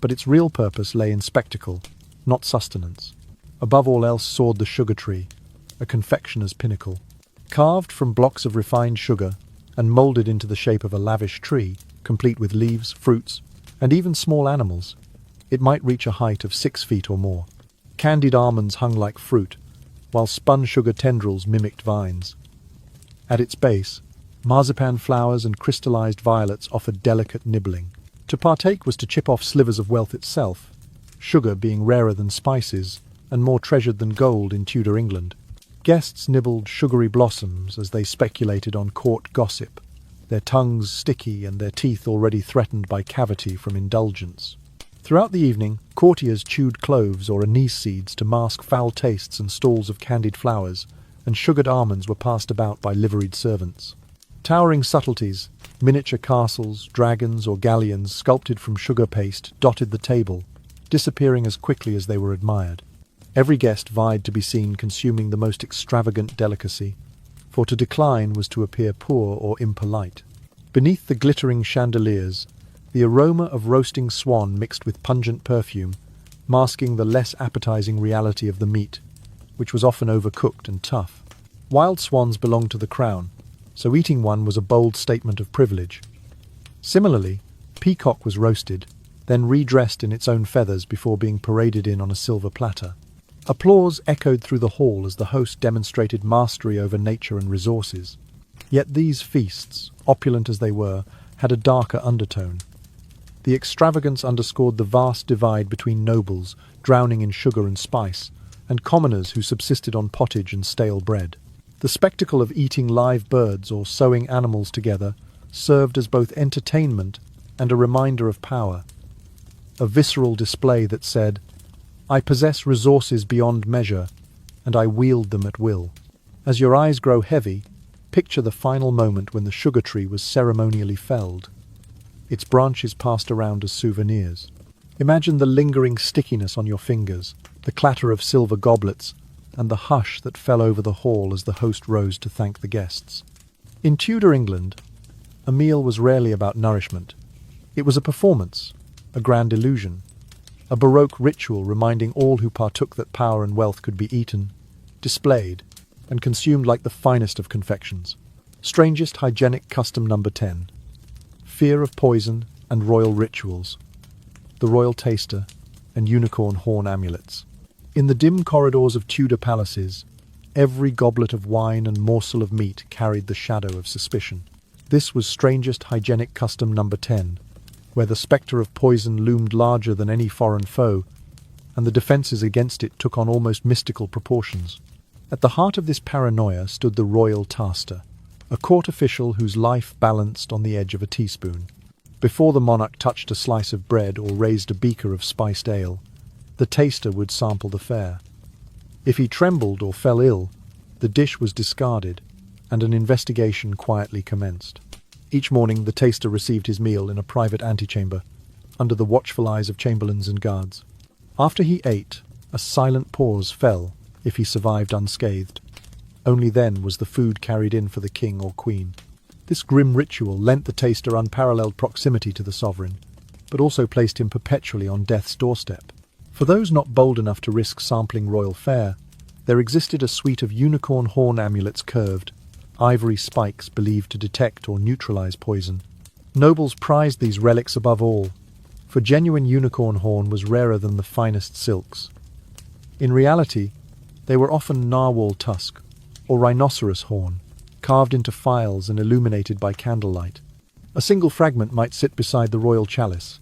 Speaker 1: But its real purpose lay in spectacle, not sustenance. Above all else soared the sugar tree, a confectioner's pinnacle. Carved from blocks of refined sugar and moulded into the shape of a lavish tree, complete with leaves, fruits, and even small animals, it might reach a height of 6 feet or more. Candied almonds hung like fruit, while spun sugar tendrils mimicked vines. At its base, marzipan flowers and crystallized violets offered delicate nibbling. To partake was to chip off slivers of wealth itself, sugar being rarer than spices and more treasured than gold in Tudor England. Guests nibbled sugary blossoms as they speculated on court gossip, their tongues sticky and their teeth already threatened by cavity from indulgence. Throughout the evening, courtiers chewed cloves or anise seeds to mask foul tastes and stalls of candied flowers, and sugared almonds were passed about by liveried servants. Towering subtleties, miniature castles, dragons or galleons sculpted from sugar paste dotted the table, disappearing as quickly as they were admired. Every guest vied to be seen consuming the most extravagant delicacy, for to decline was to appear poor or impolite. Beneath the glittering chandeliers, the aroma of roasting swan mixed with pungent perfume, masking the less appetizing reality of the meat, which was often overcooked and tough. Wild swans belonged to the crown, so eating one was a bold statement of privilege. Similarly, peacock was roasted, then redressed in its own feathers before being paraded in on a silver platter. Applause echoed through the hall as the host demonstrated mastery over nature and resources. Yet these feasts, opulent as they were, had a darker undertone. The extravagance underscored the vast divide between nobles, drowning in sugar and spice, and commoners who subsisted on pottage and stale bread. The spectacle of eating live birds or sewing animals together served as both entertainment and a reminder of power, a visceral display that said, "I possess resources beyond measure, and I wield them at will." As your eyes grow heavy, picture the final moment when the sugar tree was ceremonially felled, its branches passed around as souvenirs. Imagine the lingering stickiness on your fingers, the clatter of silver goblets, and the hush that fell over the hall as the host rose to thank the guests. In Tudor England, a meal was rarely about nourishment. It was a performance, a grand illusion, a baroque ritual reminding all who partook that power and wealth could be eaten, displayed, and consumed like the finest of confections. Strangest hygienic custom number 10. Fear of poison and royal rituals. The royal taster and unicorn horn amulets. In the dim corridors of Tudor palaces, every goblet of wine and morsel of meat carried the shadow of suspicion. This was strangest hygienic custom number 10, where the spectre of poison loomed larger than any foreign foe, and the defences against it took on almost mystical proportions. At the heart of this paranoia stood the royal taster, a court official whose life balanced on the edge of a teaspoon. Before the monarch touched a slice of bread or raised a beaker of spiced ale, the taster would sample the fare. If he trembled or fell ill, the dish was discarded, and an investigation quietly commenced. Each morning the taster received his meal in a private antechamber, under the watchful eyes of chamberlains and guards. After he ate, a silent pause fell, if he survived unscathed. Only then was the food carried in for the king or queen. This grim ritual lent the taster unparalleled proximity to the sovereign, but also placed him perpetually on death's doorstep. For those not bold enough to risk sampling royal fare, there existed a suite of unicorn horn amulets curved, ivory spikes believed to detect or neutralize poison. Nobles prized these relics above all, for genuine unicorn horn was rarer than the finest silks. In reality, they were often narwhal tusk or rhinoceros horn, carved into files and illuminated by candlelight. A single fragment might sit beside the royal chalice,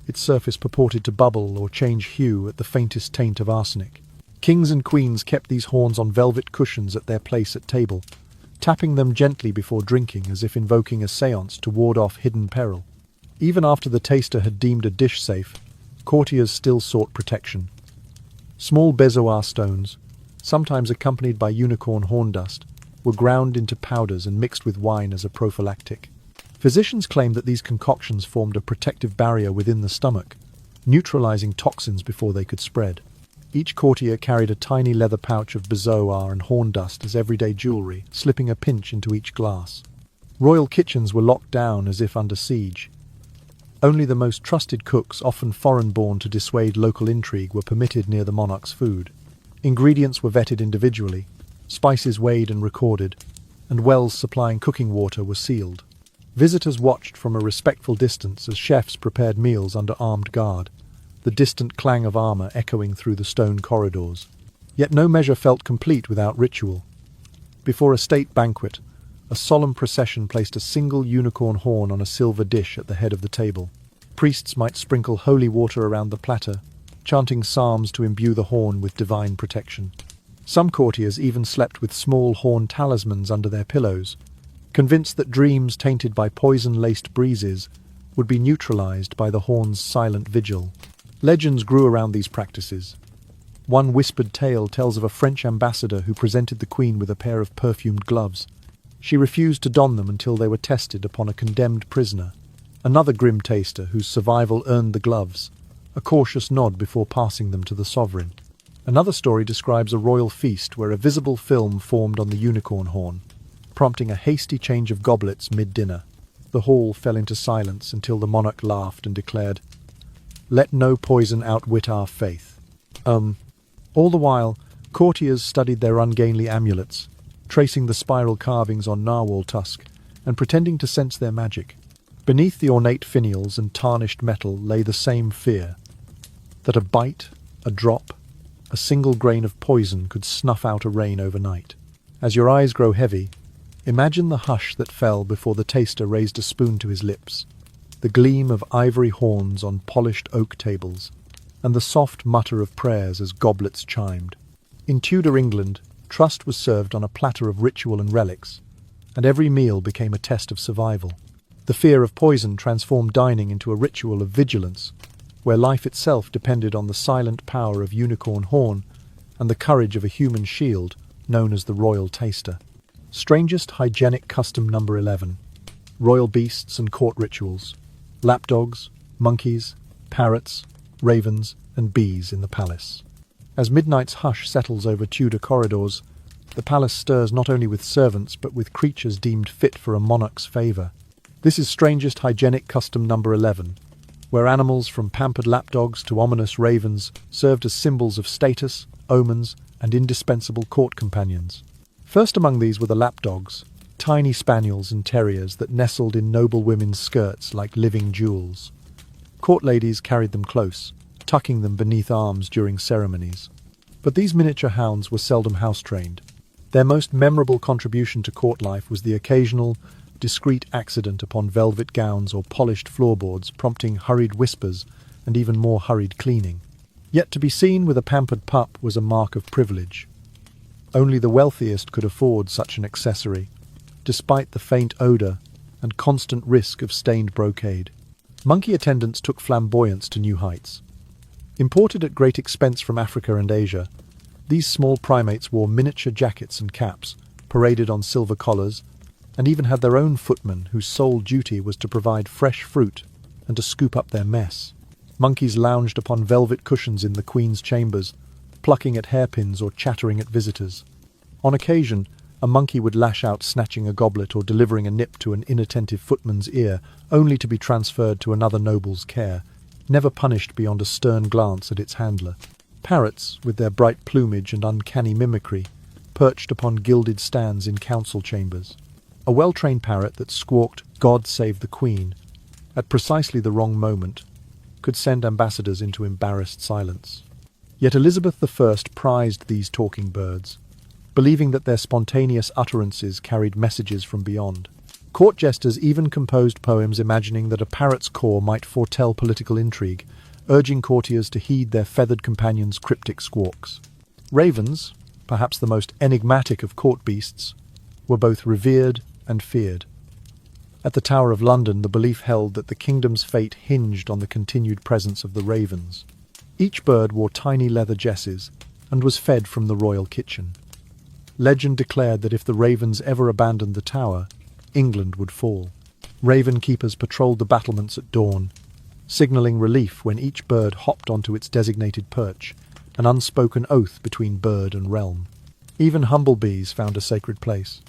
Speaker 1: its surface purported to bubble or change hue at the faintest taint of arsenic. Kings and queens kept these horns on velvet cushions at their place at table, tapping them gently before drinking as if invoking a séance to ward off hidden peril. Even after the taster had deemed a dish safe, courtiers still sought protection. Small bezoar stones, sometimes accompanied by unicorn horn dust, were ground into powders and mixed with wine as a prophylactic. Physicians claimed that these concoctions formed a protective barrier within the stomach, neutralizing toxins before they could spread. Each courtier carried a tiny leather pouch of bezoar and horn dust as everyday jewelry, slipping a pinch into each glass. Royal kitchens were locked down as if under siege. Only the most trusted cooks, often foreign-born to dissuade local intrigue, were permitted near the monarch's food. Ingredients were vetted individually, spices weighed and recorded, and wells supplying cooking water were sealed. Visitors watched from a respectful distance as chefs prepared meals under armed guard, the distant clang of armor echoing through the stone corridors. Yet no measure felt complete without ritual. Before a state banquet, a solemn procession placed a single unicorn horn on a silver dish at the head of the table. Priests might sprinkle holy water around the platter, chanting psalms to imbue the horn with divine protection. Some courtiers even slept with small horn talismans under their pillows, convinced that dreams tainted by poison-laced breezes would be neutralized by the horn's silent vigil. Legends grew around these practices. One whispered tale tells of a French ambassador who presented the queen with a pair of perfumed gloves. She refused to don them until they were tested upon a condemned prisoner. Another grim taster whose survival earned the gloves, a cautious nod before passing them to the sovereign. Another story describes a royal feast where a visible film formed on the unicorn horn, prompting a hasty change of goblets mid-dinner. The hall fell into silence until the monarch laughed and declared, "Let no poison outwit our faith." All the while, courtiers studied their ungainly amulets, tracing the spiral carvings on narwhal tusk and pretending to sense their magic. Beneath the ornate finials and tarnished metal lay the same fear, that a bite, a drop, a single grain of poison could snuff out a reign overnight. As your eyes grow heavy, imagine the hush that fell before the taster raised a spoon to his lips, the gleam of ivory horns on polished oak tables, and the soft mutter of prayers as goblets chimed. In Tudor England, trust was served on a platter of ritual and relics, and every meal became a test of survival. The fear of poison transformed dining into a ritual of vigilance, where life itself depended on the silent power of unicorn horn and the courage of a human shield known as the royal taster. Strangest hygienic custom number 11. Royal beasts and court rituals. Lapdogs, monkeys, parrots, ravens, and bees in the palace. As midnight's hush settles over Tudor corridors, the palace stirs not only with servants but with creatures deemed fit for a monarch's favour. This is strangest hygienic custom number 11, where animals from pampered lapdogs to ominous ravens served as symbols of status, omens, and indispensable court companions. First among these were the lapdogs, tiny spaniels and terriers that nestled in noble women's skirts like living jewels. Court ladies carried them close, tucking them beneath arms during ceremonies. But these miniature hounds were seldom house-trained. Their most memorable contribution to court life was the occasional, discreet accident upon velvet gowns or polished floorboards, prompting hurried whispers and even more hurried cleaning. Yet to be seen with a pampered pup was a mark of privilege. Only the wealthiest could afford such an accessory, despite the faint odour and constant risk of stained brocade. Monkey attendants took flamboyance to new heights. Imported at great expense from Africa and Asia, these small primates wore miniature jackets and caps, paraded on silver collars, and even had their own footmen whose sole duty was to provide fresh fruit and to scoop up their mess. Monkeys lounged upon velvet cushions in the Queen's chambers, plucking at hairpins or chattering at visitors. On occasion, a monkey would lash out snatching a goblet or delivering a nip to an inattentive footman's ear, only to be transferred to another noble's care, never punished beyond a stern glance at its handler. Parrots, with their bright plumage and uncanny mimicry, perched upon gilded stands in council chambers. A well-trained parrot that squawked, "God save the Queen," at precisely the wrong moment, could send ambassadors into embarrassed silence. Yet Elizabeth I prized these talking birds, believing that their spontaneous utterances carried messages from beyond. Court jesters even composed poems imagining that a parrot's caw might foretell political intrigue, urging courtiers to heed their feathered companions' cryptic squawks. Ravens, perhaps the most enigmatic of court beasts, were both revered and feared. At the Tower of London, the belief held that the kingdom's fate hinged on the continued presence of the ravens. Each bird wore tiny leather jesses and was fed from the royal kitchen. Legend declared that if the ravens ever abandoned the tower, England would fall. Raven keepers patrolled the battlements at dawn, signalling relief when each bird hopped onto its designated perch, an unspoken oath between bird and realm. Even humble bees found a sacred place.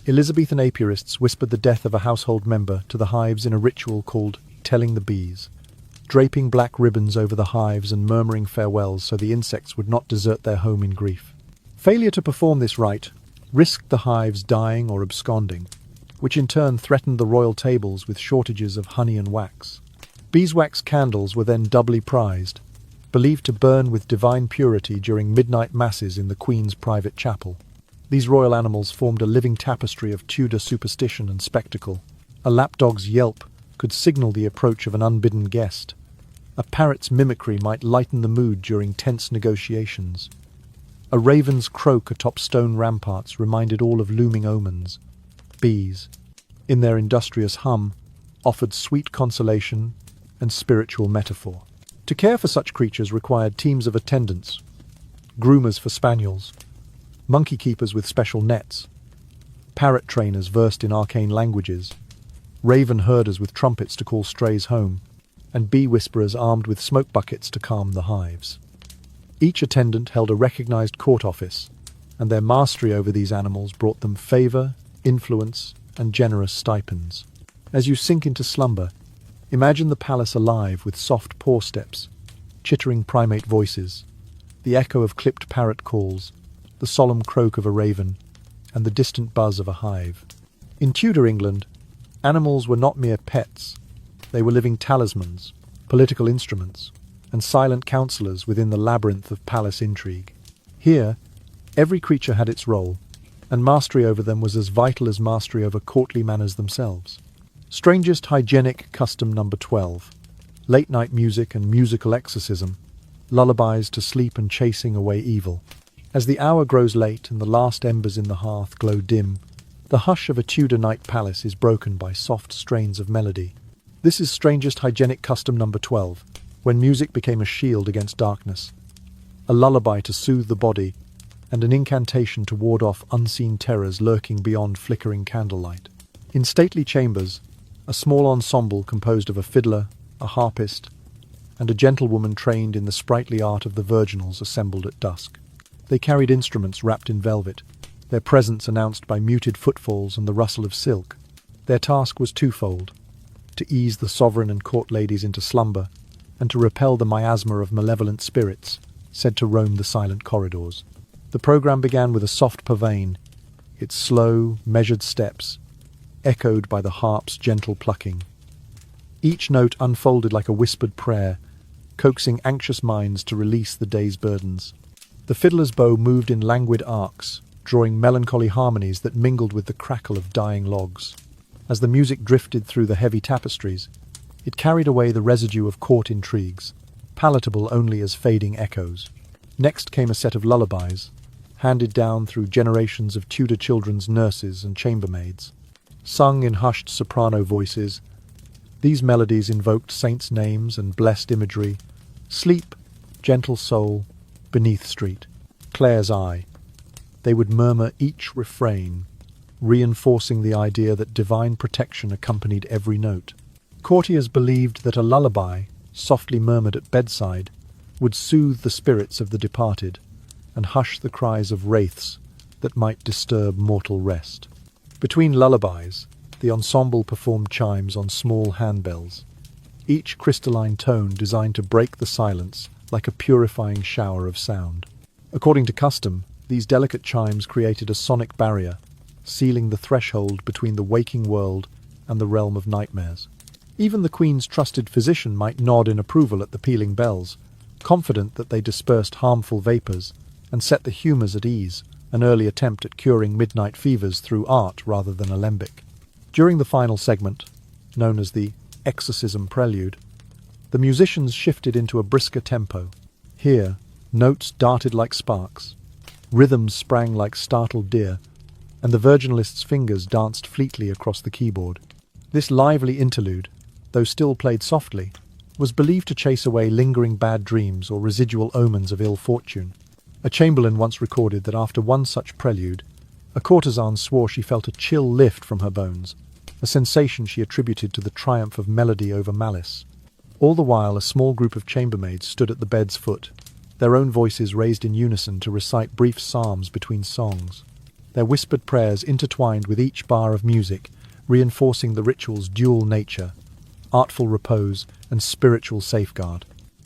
Speaker 1: Elizabethan apiarists whispered the death of a household member to the hives in a ritual called telling the bees, draping black ribbons over the hives and murmuring farewells so the insects would not desert their home in grief. Failure to perform this rite risked the hives dying or absconding, which in turn threatened the royal tables with shortages of honey and wax. Beeswax candles were then doubly prized, believed to burn with divine purity during midnight masses in the Queen's private chapel. These royal animals formed a living tapestry of Tudor superstition and spectacle. A lapdog's yelp could signal the approach of an unbidden guest. A parrot's mimicry might lighten the mood during tense negotiations. A raven's croak atop stone ramparts reminded all of looming omens. Bees, in their industrious hum, offered sweet consolation and spiritual metaphor. To care for such creatures required teams of attendants, groomers for spaniels, monkey keepers with special nets, parrot trainers versed in arcane languages, raven herders with trumpets to call strays home, and bee whisperers armed with smoke buckets to calm the hives. Each attendant held a recognized court office, and their mastery over these animals brought them favor, influence, and generous stipends. As you sink into slumber, imagine the palace alive with soft paw steps, chittering primate voices, the echo of clipped parrot calls, the solemn croak of a raven, and the distant buzz of a hive. In Tudor England, animals were not mere pets. They were living talismans, political instruments, and silent counselors within the labyrinth of palace intrigue. Here, every creature had its role, and mastery over them was as vital as mastery over courtly manners themselves. Strangest hygienic custom number 12. Late-night music and musical exorcism, lullabies to sleep and chasing away evil. As the hour grows late and the last embers in the hearth glow dim, the hush of a Tudor night palace is broken by soft strains of melody. This is strangest hygienic custom number 12, when music became a shield against darkness, a lullaby to soothe the body, and an incantation to ward off unseen terrors lurking beyond flickering candlelight. In stately chambers, a small ensemble composed of a fiddler, a harpist, and a gentlewoman trained in the sprightly art of the virginals assembled at dusk. They carried instruments wrapped in velvet, their presence announced by muted footfalls and the rustle of silk. Their task was twofold: to ease the sovereign and court ladies into slumber, and to repel the miasma of malevolent spirits said to roam the silent corridors. The program began with a soft pavane, its slow, measured steps echoed by the harp's gentle plucking. Each note unfolded like a whispered prayer, coaxing anxious minds to release the day's burdens. The fiddler's bow moved in languid arcs, drawing melancholy harmonies that mingled with the crackle of dying logs. As the music drifted through the heavy tapestries, it carried away the residue of court intrigues, palatable only as fading echoes. Next came a set of lullabies, handed down through generations of Tudor children's nurses and chambermaids. Sung in hushed soprano voices, these melodies invoked saints' names and blessed imagery: sleep, gentle soul, beneath street, Clare's eye. They would murmur each refrain, reinforcing the idea that divine protection accompanied every note. Courtiers believed that a lullaby, softly murmured at bedside, would soothe the spirits of the departed and hush the cries of wraiths that might disturb mortal rest. Between lullabies, the ensemble performed chimes on small handbells, each crystalline tone designed to break the silence like a purifying shower of sound. According to custom, these delicate chimes created a sonic barrier, sealing the threshold between the waking world and the realm of nightmares. Even the Queen's trusted physician might nod in approval at the pealing bells, confident that they dispersed harmful vapours and set the humours at ease, an early attempt at curing midnight fevers through art rather than alembic. During the final segment, known as the exorcism prelude, the musicians shifted into a brisker tempo. Here, notes darted like sparks, rhythms sprang like startled deer, and the virginalist's fingers danced fleetly across the keyboard. This lively interlude, though still played softly, was believed to chase away lingering bad dreams or residual omens of ill fortune. A chamberlain once recorded that after one such prelude, a courtesan swore she felt a chill lift from her bones, a sensation she attributed to the triumph of melody over malice. All the while, a small group of chambermaids stood at the bed's foot, their own voices raised in unison to recite brief psalms between songs, their whispered prayers intertwined with each bar of music, reinforcing the ritual's dual nature: artful repose and spiritual safeguard.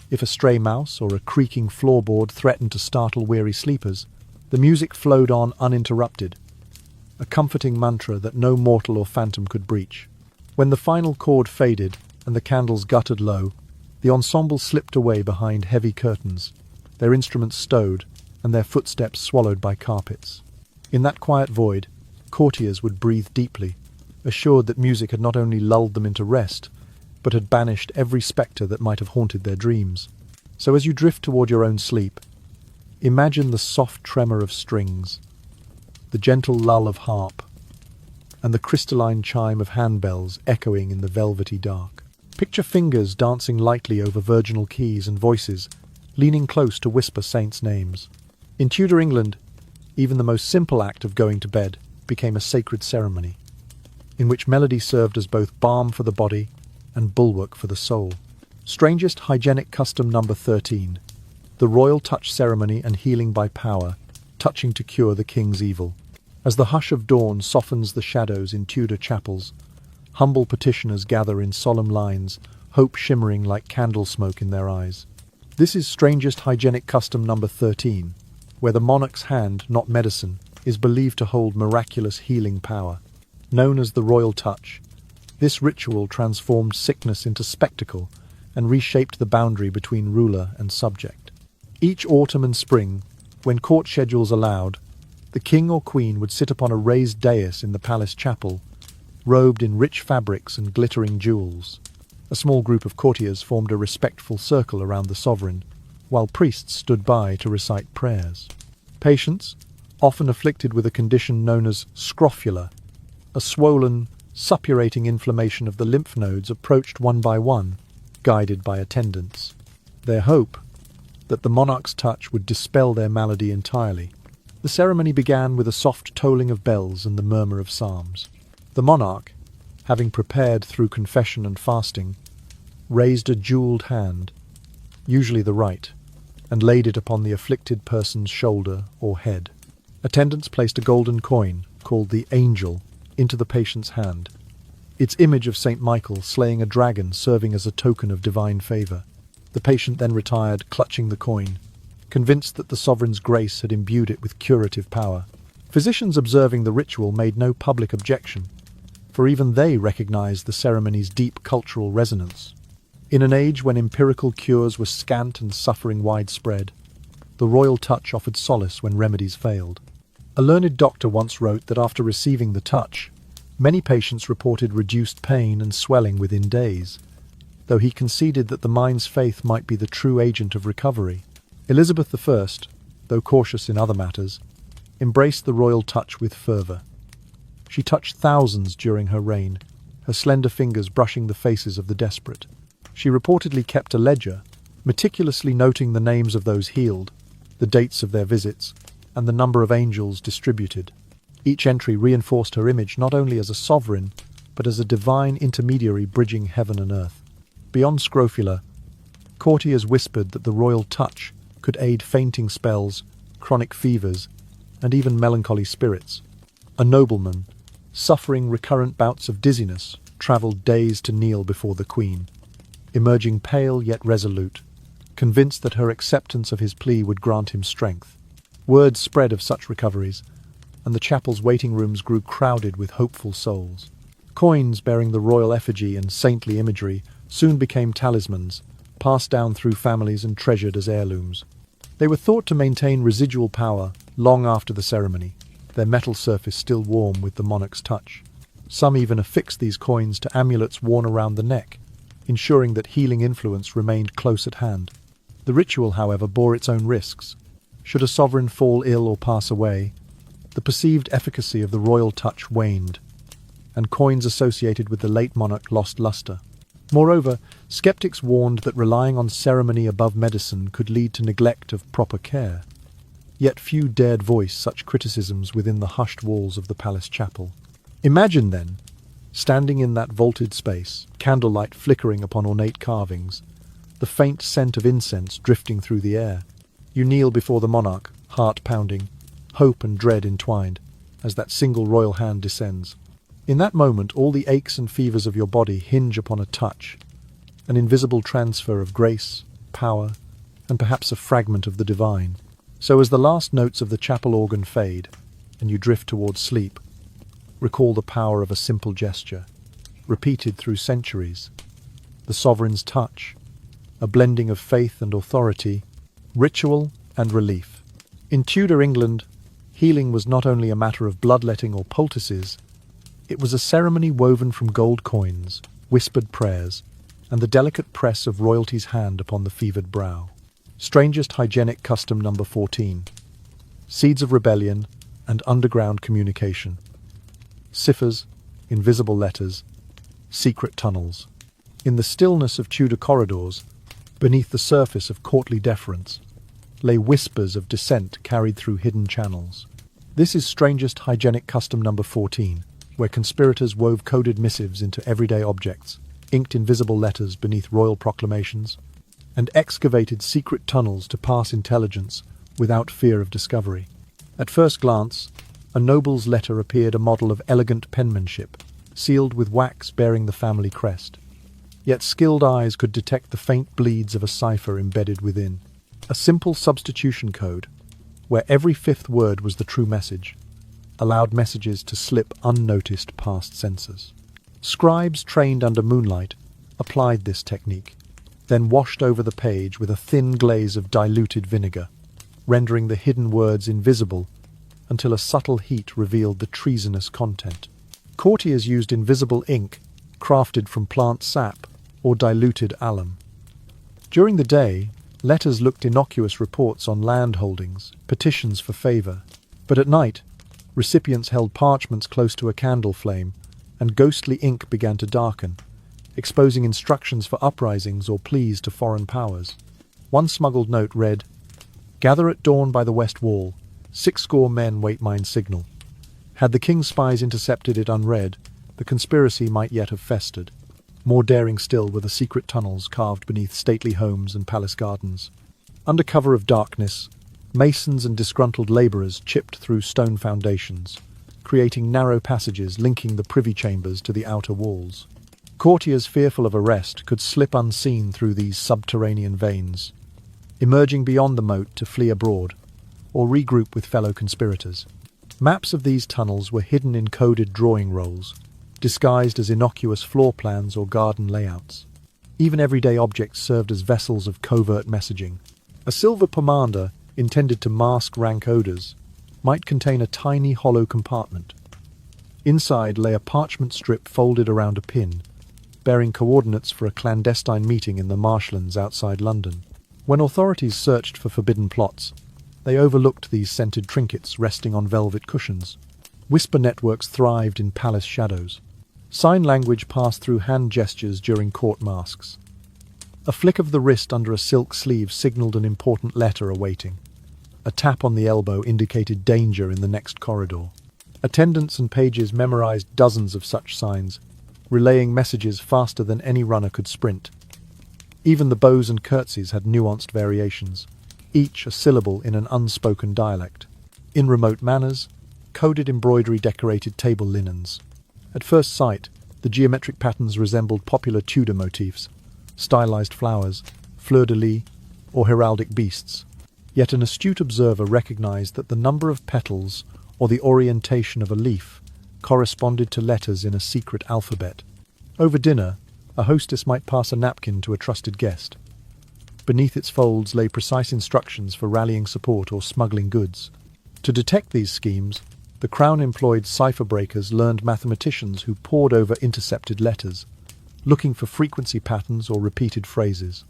Speaker 1: If a stray mouse or a creaking floorboard threatened to startle weary sleepers, the music flowed on uninterrupted, a comforting mantra that no mortal or phantom could breach. When the final chord faded and the candles guttered low, the ensemble slipped away behind heavy curtains, their instruments stowed and their footsteps swallowed by carpets. In that quiet void, courtiers would breathe deeply, assured that music had not only lulled them into rest, but had banished every spectre that might have haunted their dreams. So as you drift toward your own sleep, imagine the soft tremor of strings, the gentle lull of harp, and the crystalline chime of handbells echoing in the velvety dark. Picture fingers dancing lightly over virginal keys and voices, leaning close to whisper saints' names. In Tudor England, even the most simple act of going to bed became a sacred ceremony, in which melody served as both balm for the body and bulwark for the soul. Strangest hygienic custom number 13, the royal touch ceremony and healing by power, touching to cure the king's evil. As the hush of dawn softens the shadows in Tudor chapels, humble petitioners gather in solemn lines, hope shimmering like candle smoke in their eyes. This is strangest hygienic custom number 13, where the monarch's hand, not medicine, is believed to hold miraculous healing power. Known as the royal touch, this ritual transformed sickness into spectacle and reshaped the boundary between ruler and subject. Each autumn and spring, when court schedules allowed, the king or queen would sit upon a raised dais in the palace chapel, robed in rich fabrics and glittering jewels. A small group of courtiers formed a respectful circle around the sovereign, while priests stood by to recite prayers. Patients, often afflicted with a condition known as scrofula, a swollen, suppurating inflammation of the lymph nodes, approached one by one, guided by attendants. Their hope that the monarch's touch would dispel their malady entirely. The ceremony began with a soft tolling of bells and the murmur of psalms. The monarch, having prepared through confession and fasting, raised a jeweled hand, usually the right, and laid it upon the afflicted person's shoulder or head. Attendants placed a golden coin, called the angel, into the patient's hand, its image of Saint Michael slaying a dragon serving as a token of divine favour. The patient then retired, clutching the coin, convinced that the sovereign's grace had imbued it with curative power. Physicians observing the ritual made no public objection, for even they recognized the ceremony's deep cultural resonance. In an age when empirical cures were scant and suffering widespread, the royal touch offered solace when remedies failed. A learned doctor once wrote that after receiving the touch, many patients reported reduced pain and swelling within days, though he conceded that the mind's faith might be the true agent of recovery. Elizabeth I, though cautious in other matters, embraced the royal touch with fervour. She touched thousands during her reign, her slender fingers brushing the faces of the desperate. She reportedly kept a ledger, meticulously noting the names of those healed, the dates of their visits, and the number of angels distributed. Each entry reinforced her image not only as a sovereign, but as a divine intermediary bridging heaven and earth. Beyond scrofula, courtiers whispered that the royal touch could aid fainting spells, chronic fevers, and even melancholy spirits. A nobleman, suffering recurrent bouts of dizziness, travelled days to kneel before the queen, emerging pale yet resolute, convinced that her acceptance of his plea would grant him strength. Word spread of such recoveries, and the chapel's waiting rooms grew crowded with hopeful souls. Coins bearing the royal effigy and saintly imagery soon became talismans, passed down through families and treasured as heirlooms. They were thought to maintain residual power long after the ceremony, their metal surface still warm with the monarch's touch. Some even affixed these coins to amulets worn around the neck, ensuring that healing influence remained close at hand. The ritual, however, bore its own risks. Should a sovereign fall ill or pass away, the perceived efficacy of the royal touch waned, and coins associated with the late monarch lost lustre. Moreover, skeptics warned that relying on ceremony above medicine could lead to neglect of proper care. Yet few dared voice such criticisms within the hushed walls of the palace chapel. Imagine, then, standing in that vaulted space, candlelight flickering upon ornate carvings, the faint scent of incense drifting through the air. You kneel before the monarch, heart pounding, hope and dread entwined, as that single royal hand descends. In that moment, all the aches and fevers of your body hinge upon a touch, an invisible transfer of grace, power, and perhaps a fragment of the divine. So as the last notes of the chapel organ fade, and you drift towards sleep, recall the power of a simple gesture, repeated through centuries, the sovereign's touch, a blending of faith and authority, ritual and relief. In Tudor England, healing was not only a matter of bloodletting or poultices, it was a ceremony woven from gold coins, whispered prayers, and the delicate press of royalty's hand upon the fevered brow. Strangest hygienic custom number 14. Seeds of rebellion and underground communication. Ciphers, invisible letters, secret tunnels. In the stillness of Tudor corridors, beneath the surface of courtly deference, lay whispers of dissent carried through hidden channels. This is strangest hygienic custom number 14, where conspirators wove coded missives into everyday objects, inked invisible letters beneath royal proclamations, and excavated secret tunnels to pass intelligence without fear of discovery. At first glance, a noble's letter appeared a model of elegant penmanship, sealed with wax bearing the family crest. Yet skilled eyes could detect the faint bleeds of a cipher embedded within. A simple substitution code, where every fifth word was the true message, allowed messages to slip unnoticed past censors. Scribes trained under moonlight applied this technique, then washed over the page with a thin glaze of diluted vinegar, rendering the hidden words invisible until a subtle heat revealed the treasonous content. Courtiers used invisible ink crafted from plant sap or diluted alum. During the day, letters looked innocuous reports on land holdings, petitions for favor. But at night, recipients held parchments close to a candle flame, and ghostly ink began to darken, exposing instructions for uprisings or pleas to foreign powers. One smuggled note read, "Gather at dawn by the west wall. 60 men wait mine signal." Had the king's spies intercepted it unread, the conspiracy might yet have festered. More daring still were the secret tunnels carved beneath stately homes and palace gardens. Under cover of darkness, masons and disgruntled labourers chipped through stone foundations, creating narrow passages linking the privy chambers to the outer walls. Courtiers fearful of arrest could slip unseen through these subterranean veins, emerging beyond the moat to flee abroad, or regroup with fellow conspirators. Maps of these tunnels were hidden in coded drawing rolls, disguised as innocuous floor plans or garden layouts. Even everyday objects served as vessels of covert messaging. A silver pomander, intended to mask rank odors, might contain a tiny hollow compartment. Inside lay a parchment strip folded around a pin, bearing coordinates for a clandestine meeting in the marshlands outside London. When authorities searched for forbidden plots, they overlooked these scented trinkets resting on velvet cushions. Whisper networks thrived in palace shadows. Sign language passed through hand gestures during court masks. A flick of the wrist under a silk sleeve signaled an important letter awaiting. A tap on the elbow indicated danger in the next corridor. Attendants and pages memorized dozens of such signs, relaying messages faster than any runner could sprint. Even the bows and curtsies had nuanced variations, each a syllable in an unspoken dialect. In remote manners, coded embroidery decorated table linens. At first sight, the geometric patterns resembled popular Tudor motifs, stylized flowers, fleur-de-lis, or heraldic beasts. Yet an astute observer recognized that the number of petals or the orientation of a leaf corresponded to letters in a secret alphabet. Over dinner, a hostess might pass a napkin to a trusted guest. Beneath its folds lay precise instructions for rallying support or smuggling goods. To detect these schemes, the Crown employed cipher breakers learned mathematicians who pored over intercepted letters, looking for frequency patterns or repeated phrases.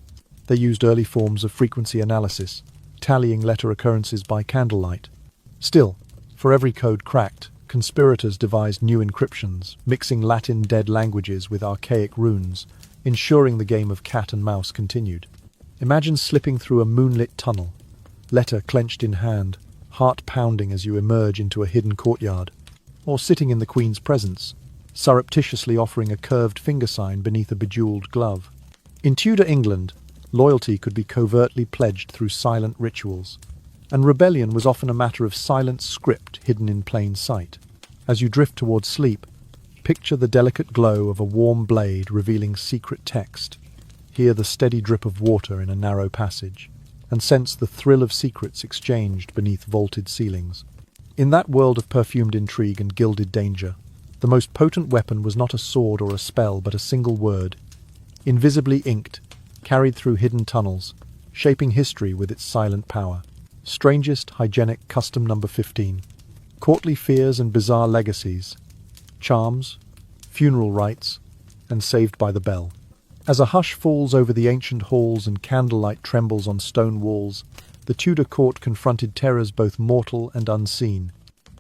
Speaker 1: They used early forms of frequency analysis, tallying letter occurrences by candlelight. Still, for every code cracked, conspirators devised new encryptions, mixing Latin dead languages with archaic runes, ensuring the game of cat and mouse continued. Imagine slipping through a moonlit tunnel, letter clenched in hand, heart pounding as you emerge into a hidden courtyard, or sitting in the Queen's presence, surreptitiously offering a curved finger sign beneath a bejeweled glove. In Tudor England, loyalty could be covertly pledged through silent rituals, and rebellion was often a matter of silent script hidden in plain sight. As you drift towards sleep, picture the delicate glow of a warm blade revealing secret text, hear the steady drip of water in a narrow passage, and sense the thrill of secrets exchanged beneath vaulted ceilings. In that world of perfumed intrigue and gilded danger, the most potent weapon was not a sword or a spell, but a single word, invisibly inked, carried through hidden tunnels, shaping history with its silent power. Strangest hygienic custom number 15. Courtly fears and bizarre legacies, charms, funeral rites, and saved by the bell. As a hush falls over the ancient halls and candlelight trembles on stone walls, the Tudor court confronted terrors both mortal and unseen.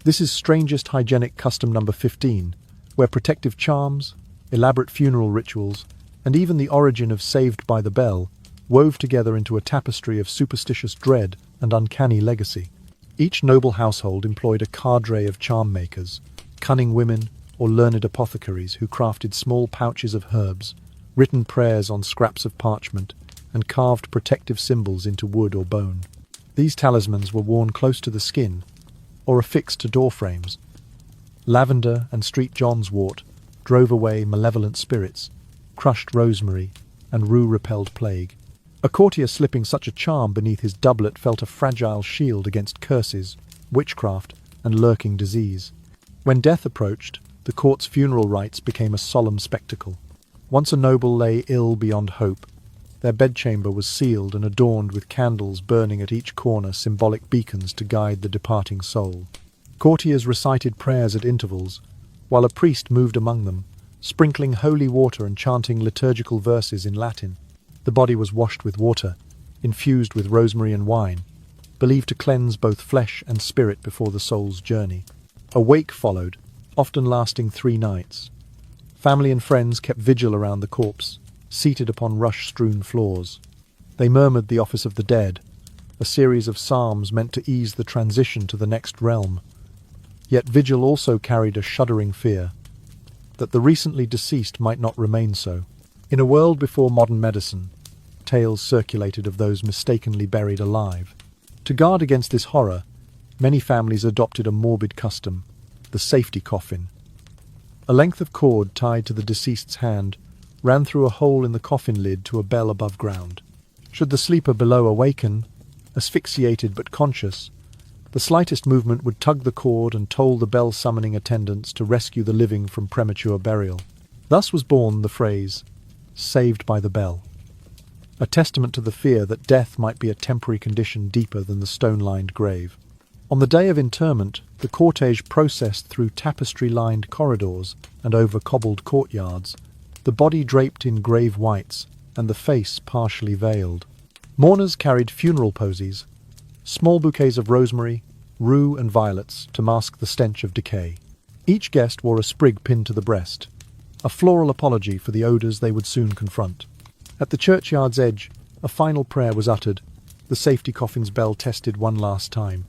Speaker 1: This is strangest hygienic custom number 15, where protective charms, elaborate funeral rituals, and even the origin of Saved by the Bell wove together into a tapestry of superstitious dread and uncanny legacy. Each noble household employed a cadre of charm makers, cunning women or learned apothecaries who crafted small pouches of herbs, written prayers on scraps of parchment, and carved protective symbols into wood or bone. These talismans were worn close to the skin or affixed to door frames. Lavender and St. John's wort drove away malevolent spirits, crushed rosemary, and rue repelled plague. A courtier slipping such a charm beneath his doublet felt a fragile shield against curses, witchcraft, and lurking disease. When death approached, the court's funeral rites became a solemn spectacle. Once a noble lay ill beyond hope, their bedchamber was sealed and adorned with candles burning at each corner, symbolic beacons to guide the departing soul. Courtiers recited prayers at intervals, while a priest moved among them, sprinkling holy water and chanting liturgical verses in Latin. The body was washed with water, infused with rosemary and wine, believed to cleanse both flesh and spirit before the soul's journey. A wake followed, often lasting 3 nights. Family and friends kept vigil around the corpse, seated upon rush-strewn floors. They murmured the office of the dead, a series of psalms meant to ease the transition to the next realm. Yet vigil also carried a shuddering fear that the recently deceased might not remain so. In a world before modern medicine, tales circulated of those mistakenly buried alive. To guard against this horror, many families adopted a morbid custom, the safety coffin. A length of cord tied to the deceased's hand ran through a hole in the coffin lid to a bell above ground. Should the sleeper below awaken, asphyxiated but conscious, the slightest movement would tug the cord and toll the bell-summoning attendants to rescue the living from premature burial. Thus was born the phrase, "Saved by the Bell," a testament to the fear that death might be a temporary condition deeper than the stone-lined grave. On the day of interment, the cortege processed through tapestry-lined corridors and over cobbled courtyards, the body draped in grave whites and the face partially veiled. Mourners carried funeral posies, small bouquets of rosemary, rue and violets to mask the stench of decay. Each guest wore a sprig pinned to the breast, a floral apology for the odours they would soon confront. At the churchyard's edge, a final prayer was uttered, the safety coffin's bell tested one last time,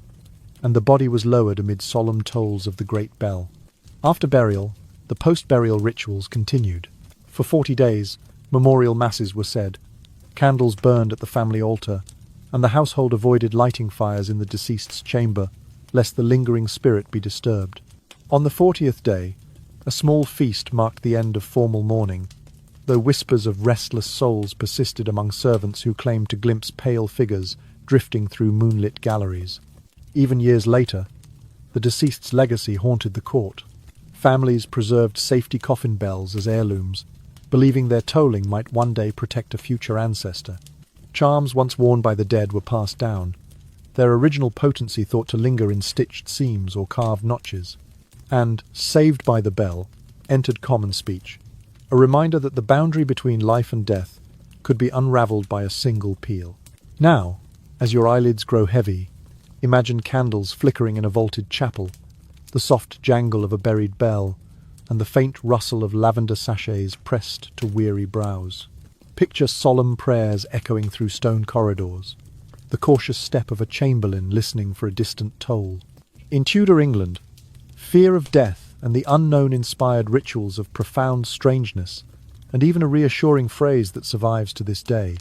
Speaker 1: and the body was lowered amid solemn tolls of the great bell. After burial, the post-burial rituals continued. For 40 days, memorial masses were said, candles burned at the family altar, and the household avoided lighting fires in the deceased's chamber, lest the lingering spirit be disturbed. On the 40th day, a small feast marked the end of formal mourning, though whispers of restless souls persisted among servants who claimed to glimpse pale figures drifting through moonlit galleries. Even years later, the deceased's legacy haunted the court. Families preserved safety coffin bells as heirlooms, believing their tolling might one day protect a future ancestor. Charms once worn by the dead were passed down, their original potency thought to linger in stitched seams or carved notches. And, "Saved by the Bell," entered common speech, a reminder that the boundary between life and death could be unravelled by a single peal. Now, as your eyelids grow heavy, imagine candles flickering in a vaulted chapel, the soft jangle of a buried bell, and the faint rustle of lavender sachets pressed to weary brows. Picture solemn prayers echoing through stone corridors, the cautious step of a chamberlain listening for a distant toll. In Tudor England, fear of death and the unknown inspired rituals of profound strangeness, and even a reassuring phrase that survives to this day,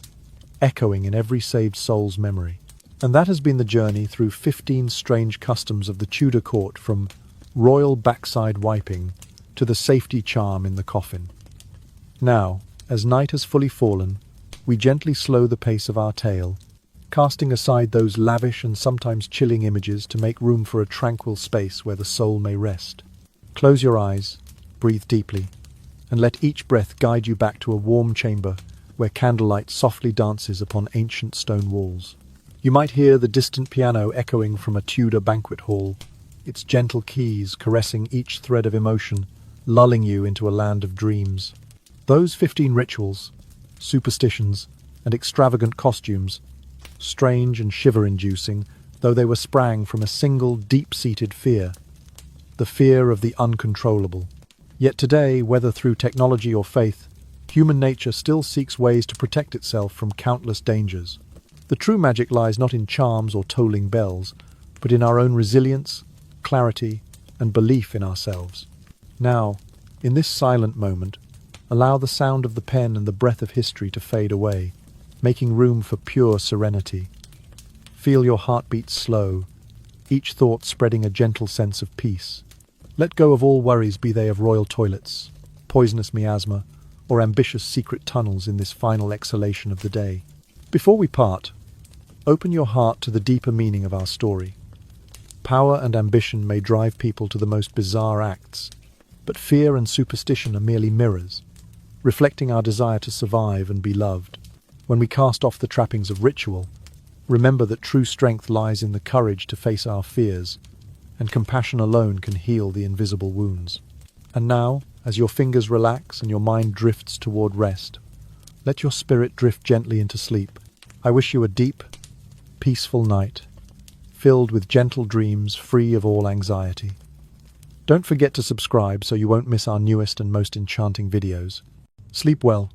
Speaker 1: echoing in every saved soul's memory. And that has been the journey through 15 strange customs of the Tudor court, from royal backside wiping to the safety charm in the coffin. Now, as night has fully fallen, we gently slow the pace of our tale, casting aside those lavish and sometimes chilling images to make room for a tranquil space where the soul may rest. Close your eyes, breathe deeply, and let each breath guide you back to a warm chamber where candlelight softly dances upon ancient stone walls. You might hear the distant piano echoing from a Tudor banquet hall, its gentle keys caressing each thread of emotion, lulling you into a land of dreams. Those 15 rituals, superstitions, and extravagant costumes, strange and shiver-inducing, though they were sprang from a single deep-seated fear, the fear of the uncontrollable. Yet today, whether through technology or faith, human nature still seeks ways to protect itself from countless dangers. The true magic lies not in charms or tolling bells, but in our own resilience, clarity, and belief in ourselves. Now, in this silent moment, allow the sound of the pen and the breath of history to fade away, making room for pure serenity. Feel your heartbeat slow, each thought spreading a gentle sense of peace. Let go of all worries, be they of royal toilets, poisonous miasma, or ambitious secret tunnels in this final exhalation of the day. Before we part, open your heart to the deeper meaning of our story. Power and ambition may drive people to the most bizarre acts, but fear and superstition are merely mirrors, reflecting our desire to survive and be loved. When we cast off the trappings of ritual, remember that true strength lies in the courage to face our fears, and compassion alone can heal the invisible wounds. And now, as your fingers relax and your mind drifts toward rest, let your spirit drift gently into sleep. I wish you a deep, peaceful night, filled with gentle dreams free of all anxiety. Don't forget to subscribe so you won't miss our newest and most enchanting videos. Sleep well.